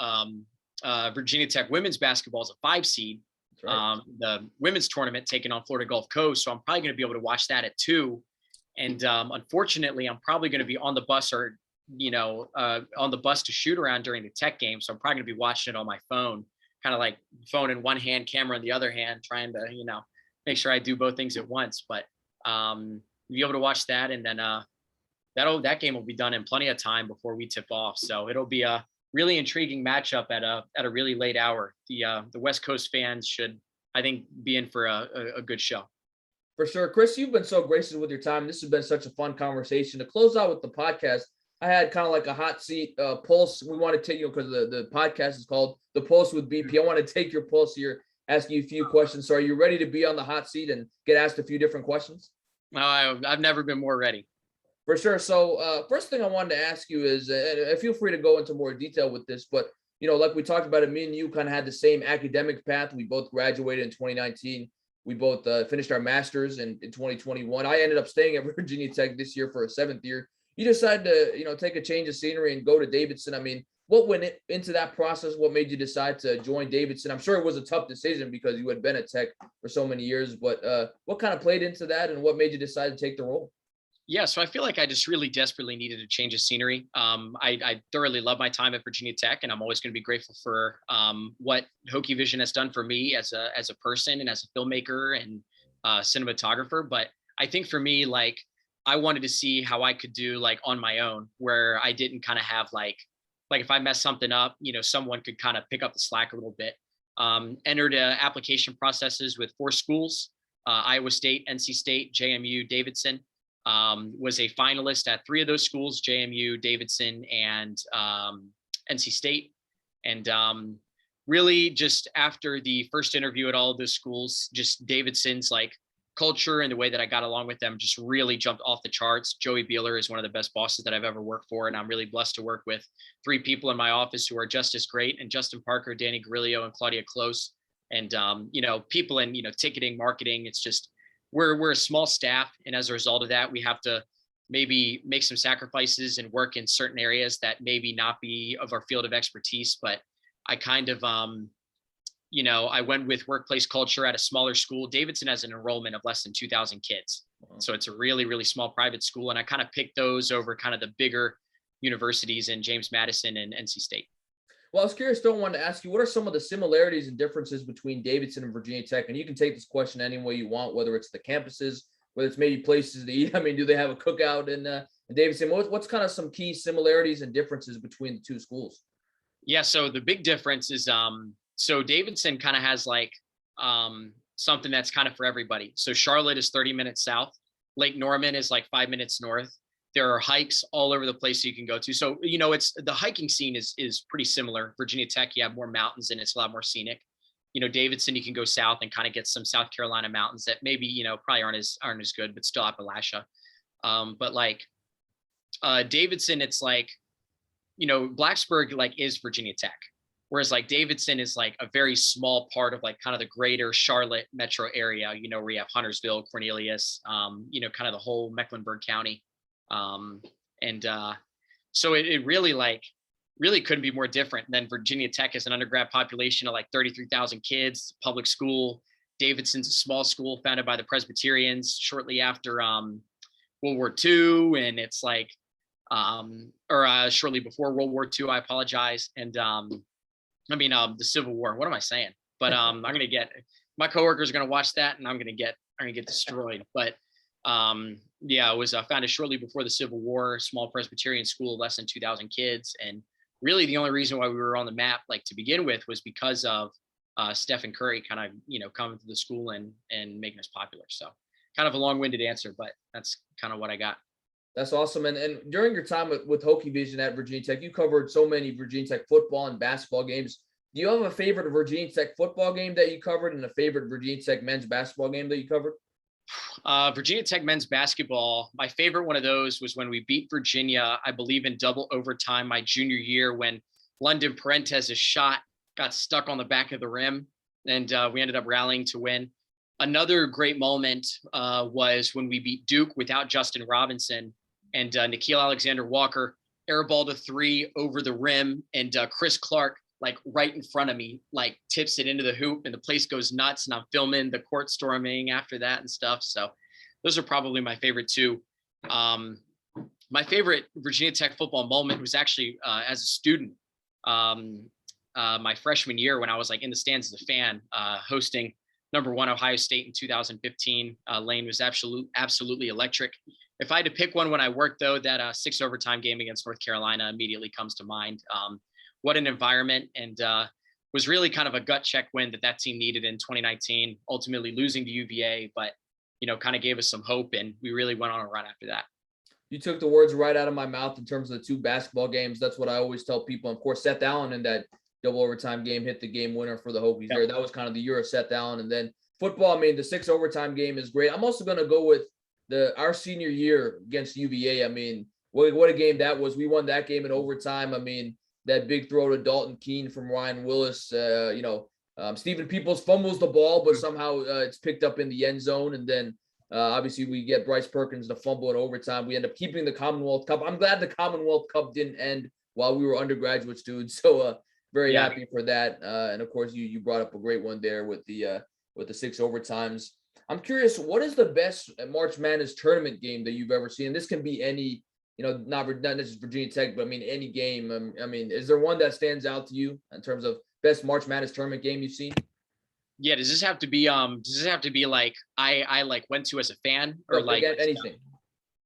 Virginia Tech women's basketball as a 5 seed. Right. The women's tournament taking on Florida Gulf Coast. So I'm probably going to be able to watch that at 2. And unfortunately, I'm probably going to be on the bus on the bus to shoot around during the Tech game. So I'm probably going to be watching it on my phone, kind of like phone in one hand, camera in the other hand, trying to, make sure I do both things at once. But be able to watch that. And then that game will be done in plenty of time before we tip off. So it'll be a really intriguing matchup at a really late hour. The West Coast fans should, I think, be in for a good show. For sure. Chris, you've been so gracious with your time. This has been such a fun conversation. To close out with the podcast, I had kind of like a hot seat pulse. We want to take you, because the podcast is called The Pulse with BP. I want to take your pulse here, ask you a few questions. So are you ready to be on the hot seat and get asked a few different questions? No, I've never been more ready. For sure. So first thing I wanted to ask you is, feel free to go into more detail with this, but, like we talked about it, me and you kind of had the same academic path. We both graduated in 2019. We both finished our master's in 2021. I ended up staying at Virginia Tech this year for a 7th year. You decided to, take a change of scenery and go to Davidson. I mean, what went into that process? What made you decide to join Davidson? I'm sure it was a tough decision because you had been at Tech for so many years, but what kind of played into that, and what made you decide to take the role? Yeah, so I feel like I just really desperately needed a change of scenery. I thoroughly love my time at Virginia Tech, and I'm always going to be grateful for what Hokie Vision has done for me as a person and as a filmmaker and cinematographer. But I think for me, I wanted to see how I could do on my own, where I didn't kind of have like if I mess something up, someone could kind of pick up the slack a little bit. Entered application processes with 4 schools, Iowa State, NC State, JMU, Davidson. Was a finalist at 3 of those schools, JMU, Davidson, and NC State. And really just after the first interview at all of those schools, just Davidson's like culture and the way that I got along with them just really jumped off the charts. Joey Beeler is one of the best bosses that I've ever worked for. And I'm really blessed to work with 3 people in my office who are just as great, and Justin Parker, Danny Grillo, and Claudia Close. And, people in, ticketing, marketing, it's just, we're a small staff. And as a result of that, we have to maybe make some sacrifices and work in certain areas that maybe not be of our field of expertise. But I kind of, I went with workplace culture at a smaller school. Davidson has an enrollment of less than 2,000 kids. Wow. So it's a really, really small private school. And I kind of picked those over kind of the bigger universities in James Madison and NC State. Well, I was curious, don't want to ask you, what are some of the similarities and differences between Davidson and Virginia Tech? And you can take this question any way you want, whether it's the campuses, whether it's maybe places to eat. I mean, do they have a cookout in Davidson? What's kind of some key similarities and differences between the 2 schools? Yeah, so the big difference is, so Davidson kind of has like something that's kind of for everybody. So Charlotte is 30 minutes south. Lake Norman is like 5 minutes north. There are hikes all over the place you can go to. So, it's the hiking scene is pretty similar. Virginia Tech, you have more mountains and it's a lot more scenic. Davidson, you can go south and kind of get some South Carolina mountains that maybe, probably aren't as good, but still Appalachia. But like Davidson, it's like, Blacksburg like is Virginia Tech. Whereas like Davidson is like a very small part of like kind of the greater Charlotte metro area, where you have Huntersville, Cornelius, kind of the whole Mecklenburg County. So it really couldn't be more different than Virginia Tech has an undergrad population of like 33,000 kids, public school. Davidson's a small school founded by the Presbyterians shortly after World War II. And it's like, shortly before World War II, I apologize. And the Civil War, what am I saying? But my coworkers are going to watch that and I'm going to get destroyed. But it was founded shortly before the Civil War, small Presbyterian school, less than 2,000 kids. And really the only reason why we were on the map, like to begin with, was because of Stephen Curry kind of, coming to the school and making us popular. So kind of a long-winded answer, but that's kind of what I got. That's awesome. And during your time with Hokie Vision at Virginia Tech, you covered so many Virginia Tech football and basketball games. Do you have a favorite Virginia Tech football game that you covered and a favorite Virginia Tech men's basketball game that you covered? Virginia Tech men's basketball, my favorite one of those was when we beat Virginia, I believe in double overtime my junior year, when London Parentes's shot got stuck on the back of the rim, and we ended up rallying to win. Another great moment was when we beat Duke without Justin Robinson, and Nikhil Alexander-Walker airballed a 3 over the rim, and Chris Clark, like right in front of me, like tips it into the hoop, and the place goes nuts, and I'm filming the court storming after that and stuff. So those are probably my favorite 2. My favorite Virginia Tech football moment was actually as a student, my freshman year, when I was like in the stands as a fan, hosting #1 Ohio State in 2015. Lane was absolutely electric. If I had to pick one when I worked, though, that 6 overtime game against North Carolina immediately comes to mind. What an environment, and was really kind of a gut check win that team needed in 2019, ultimately losing to UVA, but, kind of gave us some hope, and we really went on a run after that. You took the words right out of my mouth in terms of the 2 basketball games. That's what I always tell people. And of course, Seth Allen in that double overtime game hit the game winner for the Hokies there. That was kind of the year of Seth Allen. And then football, the 6 overtime game is great. I'm also going to go with our senior year against UVA. What a game that was. We won that game in overtime. That big throw to Dalton Keene from Ryan Willis, Stephen Peoples fumbles the ball, but somehow it's picked up in the end zone. And then obviously we get Bryce Perkins to fumble in overtime. We end up keeping the Commonwealth Cup. I'm glad the Commonwealth Cup didn't end while we were undergraduate students. So very happy for that. And of course you brought up a great one there with the 6 overtimes. I'm curious, what is the best March Madness tournament game that you've ever seen? This can be any, not just Virginia Tech, but any game. Is there one that stands out to you in terms of best March Madness tournament game you've seen? Yeah. Does this have to be like I like went to as a fan, or like anything?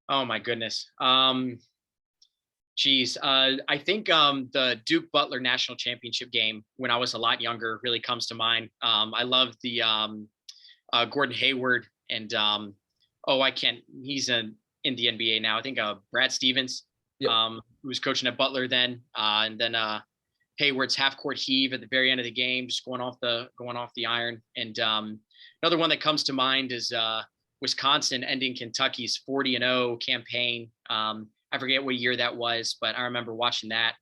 Oh my goodness. Geez, I think the Duke Butler national championship game when I was a lot younger really comes to mind. I love the Gordon Hayward and I can't. He's in the NBA now. I think Brad Stevens, Yep. who was coaching at Butler then, and then Hayward's half court heave at the very end of the game, just going off the iron. And another one that comes to mind is Wisconsin ending Kentucky's 40-0 campaign. I forget what year that was, but I remember watching that.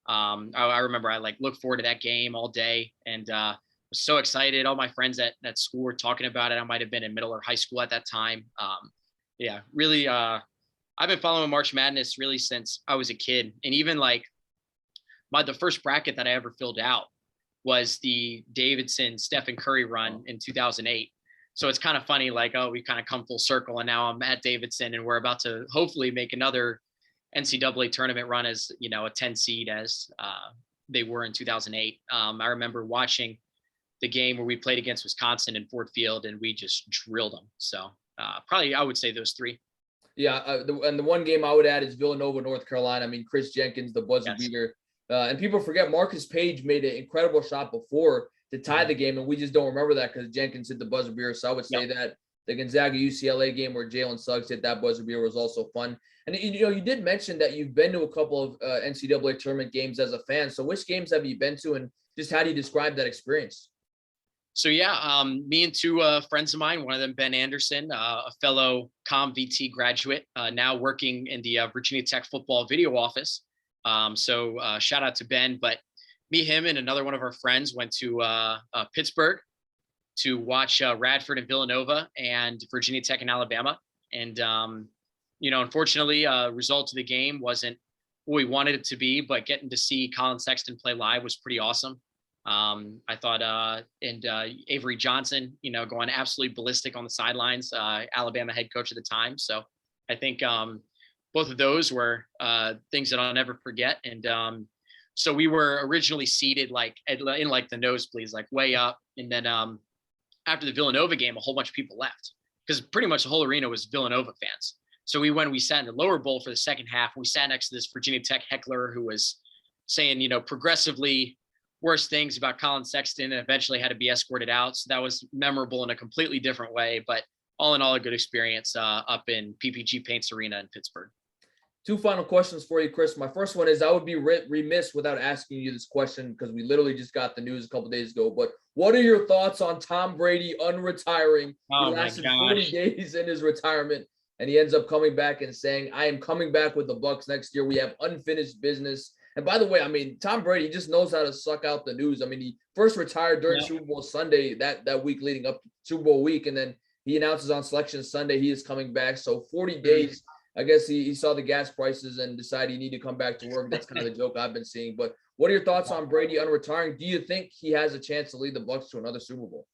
I remember I looked forward to that game all day and was so excited. All my friends at school were talking about it. I might have been in middle or high school at that time. Yeah, really. I've been following March Madness really since I was a kid, and even the first bracket that I ever filled out was the Davidson Stephen Curry run in 2008. So it's kind of funny, we kind of come full circle, and now I'm at Davidson, and we're about to hopefully make another NCAA tournament run as a 10 seed as they were in 2008. I remember watching the game where we played against Wisconsin in Ford Field, and we just drilled them. So probably I would say those three. Yeah, and the one game I would add is Villanova, North Carolina. I mean, Chris Jenkins, the buzzer beater. And people forget Marcus Page made an incredible shot before to tie the game, and we just don't remember that because Jenkins hit the buzzer beater. So I would say that the Gonzaga UCLA game where Jalen Suggs hit that buzzer beater was also fun. And you did mention that you've been to a couple of NCAA tournament games as a fan. So which games have you been to, and just how do you describe that experience? So me and two friends of mine, one of them Ben Anderson, a fellow ComVT graduate, now working in the Virginia Tech football video office. So shout out to Ben. But me, him, and another one of our friends went to Pittsburgh to watch Radford and Villanova and Virginia Tech and Alabama. And unfortunately, result of the game wasn't what we wanted it to be, but getting to see Colin Sexton play live was pretty awesome. I thought, and Avery Johnson, going absolutely ballistic on the sidelines, Alabama head coach at the time. So I think both of those were things that I'll never forget. And so we were originally seated in the nosebleeds, way up. And then after the Villanova game, a whole bunch of people left because pretty much the whole arena was Villanova fans. So we sat in the lower bowl for the second half. We sat next to this Virginia Tech heckler who was saying, progressively worse things about Colin Sexton, and eventually had to be escorted out. So that was memorable in a completely different way, but all in all, a good experience up in PPG Paints Arena in Pittsburgh. Two final questions for you, Chris. My first one is I would be remiss without asking you this question because we literally just got the news a couple days ago. But what are your thoughts on Tom Brady unretiring? Oh, he lasted 40 days in his retirement, and he ends up coming back and saying, I am coming back with the Bucs next year. We have unfinished business. And by the way, I mean, Tom Brady just knows how to suck out the news. I mean, he first retired during Super Bowl Sunday, that week leading up to Super Bowl week. And then he announces on Selection Sunday he is coming back. So 40 days, I guess he saw the gas prices and decided he need to come back to work. That's kind of the joke I've been seeing. But what are your thoughts on Brady unretiring? Do you think he has a chance to lead the Bucs to another Super Bowl?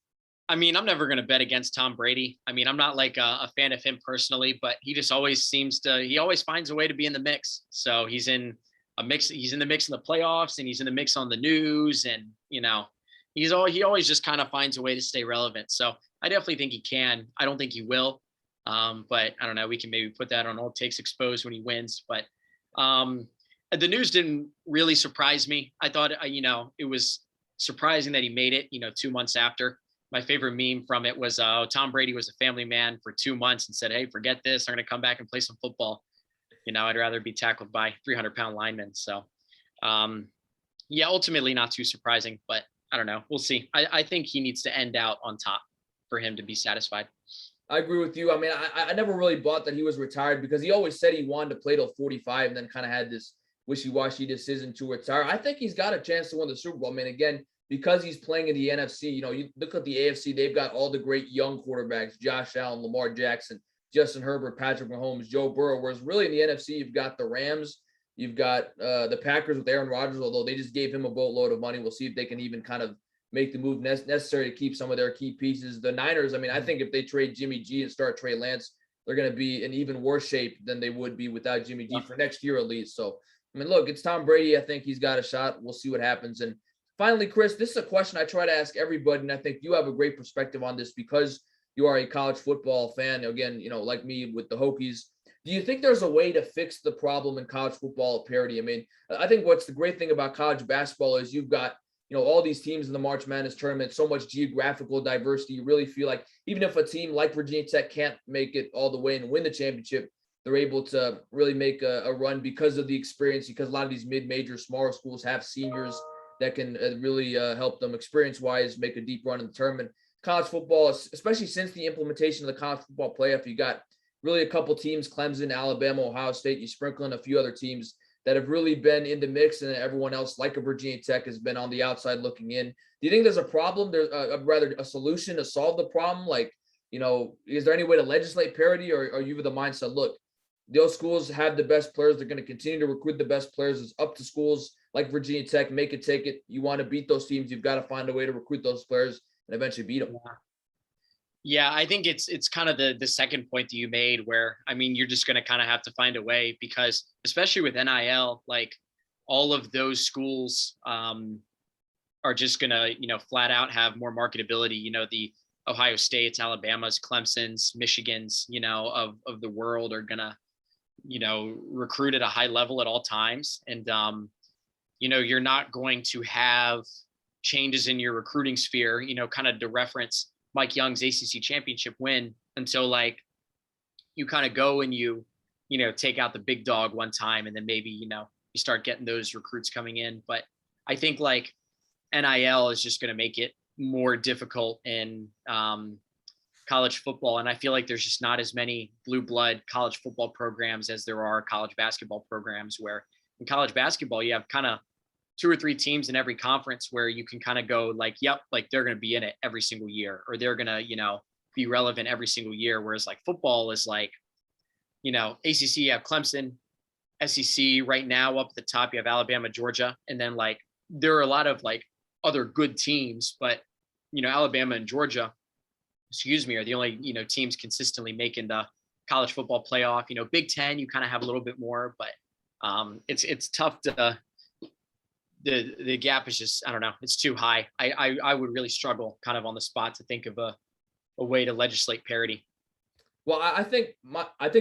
I mean, I'm never going to bet against Tom Brady. I mean, I'm not a fan of him personally, but he just always he always finds a way to be in the mix. So he's in a mix. He's in the mix in the playoffs, and he's in the mix on the news, and he always just kind of finds a way to stay relevant. So I definitely think he can. I don't think he will, but I don't know. We can maybe put that on Old Takes Exposed when he wins. But the news didn't really surprise me. I thought it was surprising that he made it. 2 months after. My favorite meme from it was Tom Brady was a family man for 2 months and said, "Hey, forget this. I'm going to come back and play some football. I'd rather be tackled by 300-pound linemen." So, ultimately not too surprising, but I don't know. We'll see. I think he needs to end out on top for him to be satisfied. I agree with you. I mean, I never really bought that he was retired because he always said he wanted to play till 45 and then kind of had this wishy-washy decision to retire. I think he's got a chance to win the Super Bowl. I mean, again, because he's playing in the NFC, you look at the AFC, they've got all the great young quarterbacks, Josh Allen, Lamar Jackson, Justin Herbert, Patrick Mahomes, Joe Burrow, whereas really in the NFC, you've got the Rams, you've got the Packers with Aaron Rodgers, although they just gave him a boatload of money. We'll see if they can even kind of make the move necessary to keep some of their key pieces. The Niners, I mean, I think if they trade Jimmy G and start Trey Lance, they're going to be in even worse shape than they would be without Jimmy G for next year at least. So, I mean, look, it's Tom Brady. I think he's got a shot. We'll see what happens. And finally, Chris, this is a question I try to ask everybody, and I think you have a great perspective on this because you are a college football fan. Again, like me with the Hokies. Do you think there's a way to fix the problem in college football of parity? I mean, I think what's the great thing about college basketball is you've got, all these teams in the March Madness tournament, so much geographical diversity. You really feel like even if a team like Virginia Tech can't make it all the way and win the championship, they're able to really make a run because of the experience, because a lot of these mid-major, smaller schools have seniors that can really help them experience-wise make a deep run in the tournament. College football, especially since the implementation of the college football playoff, you got really a couple teams, Clemson, Alabama, Ohio State, you sprinkle in a few other teams that have really been in the mix, and everyone else, like a Virginia Tech, has been on the outside looking in. Do you think there's a problem? There's rather a solution to solve the problem? Like, is there any way to legislate parity, or are you with the mindset, look, those schools have the best players, they're going to continue to recruit the best players. It's up to schools like Virginia Tech, make it, take it. You want to beat those teams, you've got to find a way to recruit those players and eventually beat them. Yeah, I think it's kind of the second point that you made, where, I mean, you're just going to kind of have to find a way, because especially with NIL, like, all of those schools are just going to, flat out have more marketability. The Ohio States, Alabama's, Clemson's, Michigan's, of the world are going to, recruit at a high level at all times. And, you're not going to have changes in your recruiting sphere, kind of to reference Mike Young's ACC championship win, until like you kind of go and you take out the big dog one time, and then maybe, you start getting those recruits coming in. But I think like NIL is just going to make it more difficult in college football. And I feel like there's just not as many blue blood college football programs as there are college basketball programs, where in college basketball, you have kind of 2 or 3 teams in every conference where you can kind of go like, yep, like they're going to be in it every single year, or they're going to, be relevant every single year. Whereas like football is like, ACC, you have Clemson, SEC right now up at the top, you have Alabama, Georgia. And then like, there are a lot of like other good teams, but, Alabama and Georgia, are the only, teams consistently making the college football playoff. Big Ten, you kind of have a little bit more, but it's tough to, the gap is just, I don't know, it's too high. I would really struggle kind of on the spot to think of a way to legislate parity. Well, I think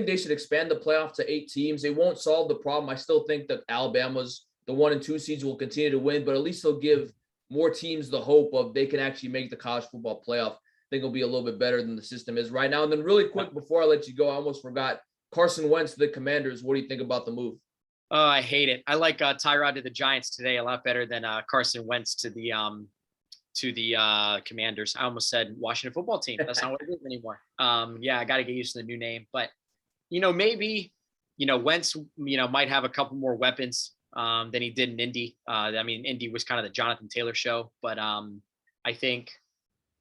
they should expand the playoff to 8 teams. It won't solve the problem. I still think that Alabama's the 1 and 2 seeds will continue to win, but at least they'll give more teams the hope of they can actually make the college football playoff. I think it'll be a little bit better than the system is right now. And then really quick, before I let you go, I almost forgot, Carson Wentz to the Commanders. What do you think about the move? Oh, I hate it. I like Tyrod to the Giants today a lot better than Carson Wentz to the Commanders. I almost said Washington football team. That's not what it is anymore. Yeah, I got to get used to the new name. But, maybe, Wentz, might have a couple more weapons than he did in Indy. I mean, Indy was kind of the Jonathan Taylor show. But I think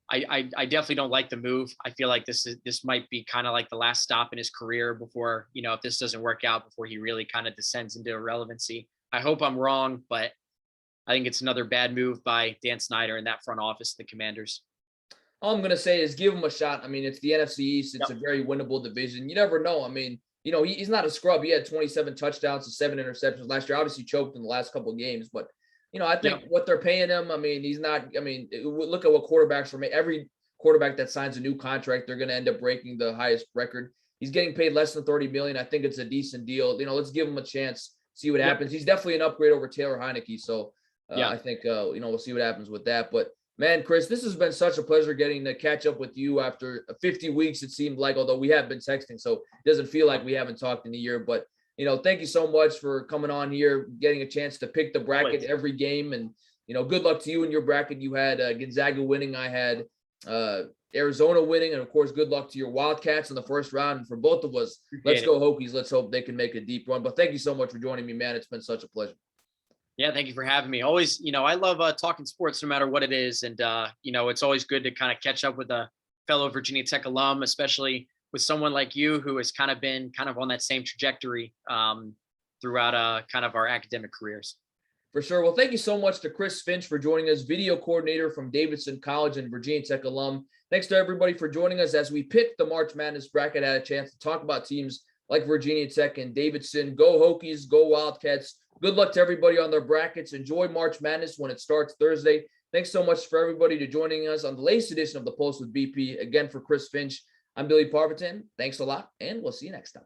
I definitely don't like the move. I feel like this might be kind of like the last stop in his career before, if this doesn't work out, before he really kind of descends into irrelevancy. I hope I'm wrong, but I think it's another bad move by Dan Snyder and that front office of the Commanders. All I'm going to say is give him a shot. I mean, it's the NFC East. It's a very winnable division. You never know. I mean, he's not a scrub. He had 27 touchdowns and 7 interceptions last year. Obviously choked in the last couple of games, but I think what they're paying him, I mean, he's not, look at what quarterbacks are made. Every quarterback that signs a new contract, they're going to end up breaking the highest record. He's getting paid less than $30 million. I think it's a decent deal. Let's give him a chance, see what happens. He's definitely an upgrade over Taylor Heineke. So I think, we'll see what happens with that. But man, Chris, this has been such a pleasure getting to catch up with you after 50 weeks. It seemed like, although we have been texting, so it doesn't feel like we haven't talked in a year, but thank you so much for coming on here, getting a chance to pick the bracket every game. And, good luck to you in your bracket. You had Gonzaga winning. I had Arizona winning. And, of course, good luck to your Wildcats in the first round. And for both of us, let's go Hokies. Let's hope they can make a deep run. But thank you so much for joining me, man. It's been such a pleasure. Yeah, thank you for having me. Always, I love talking sports no matter what it is. And, it's always good to kind of catch up with a fellow Virginia Tech alum, especially with someone like you who has kind of been kind of on that same trajectory throughout kind of our academic careers. For sure. Well, thank you so much to Chris Finch for joining us, video coordinator from Davidson College and Virginia Tech alum. Thanks to everybody for joining us as we picked the March Madness bracket. I had a chance to talk about teams like Virginia Tech and Davidson. Go Hokies, go Wildcats. Good luck to everybody on their brackets. Enjoy March Madness when it starts Thursday. Thanks so much for everybody to joining us on the latest edition of the Pulse with BP. Again, for Chris Finch, I'm Billy Parvatam. Thanks a lot, and we'll see you next time.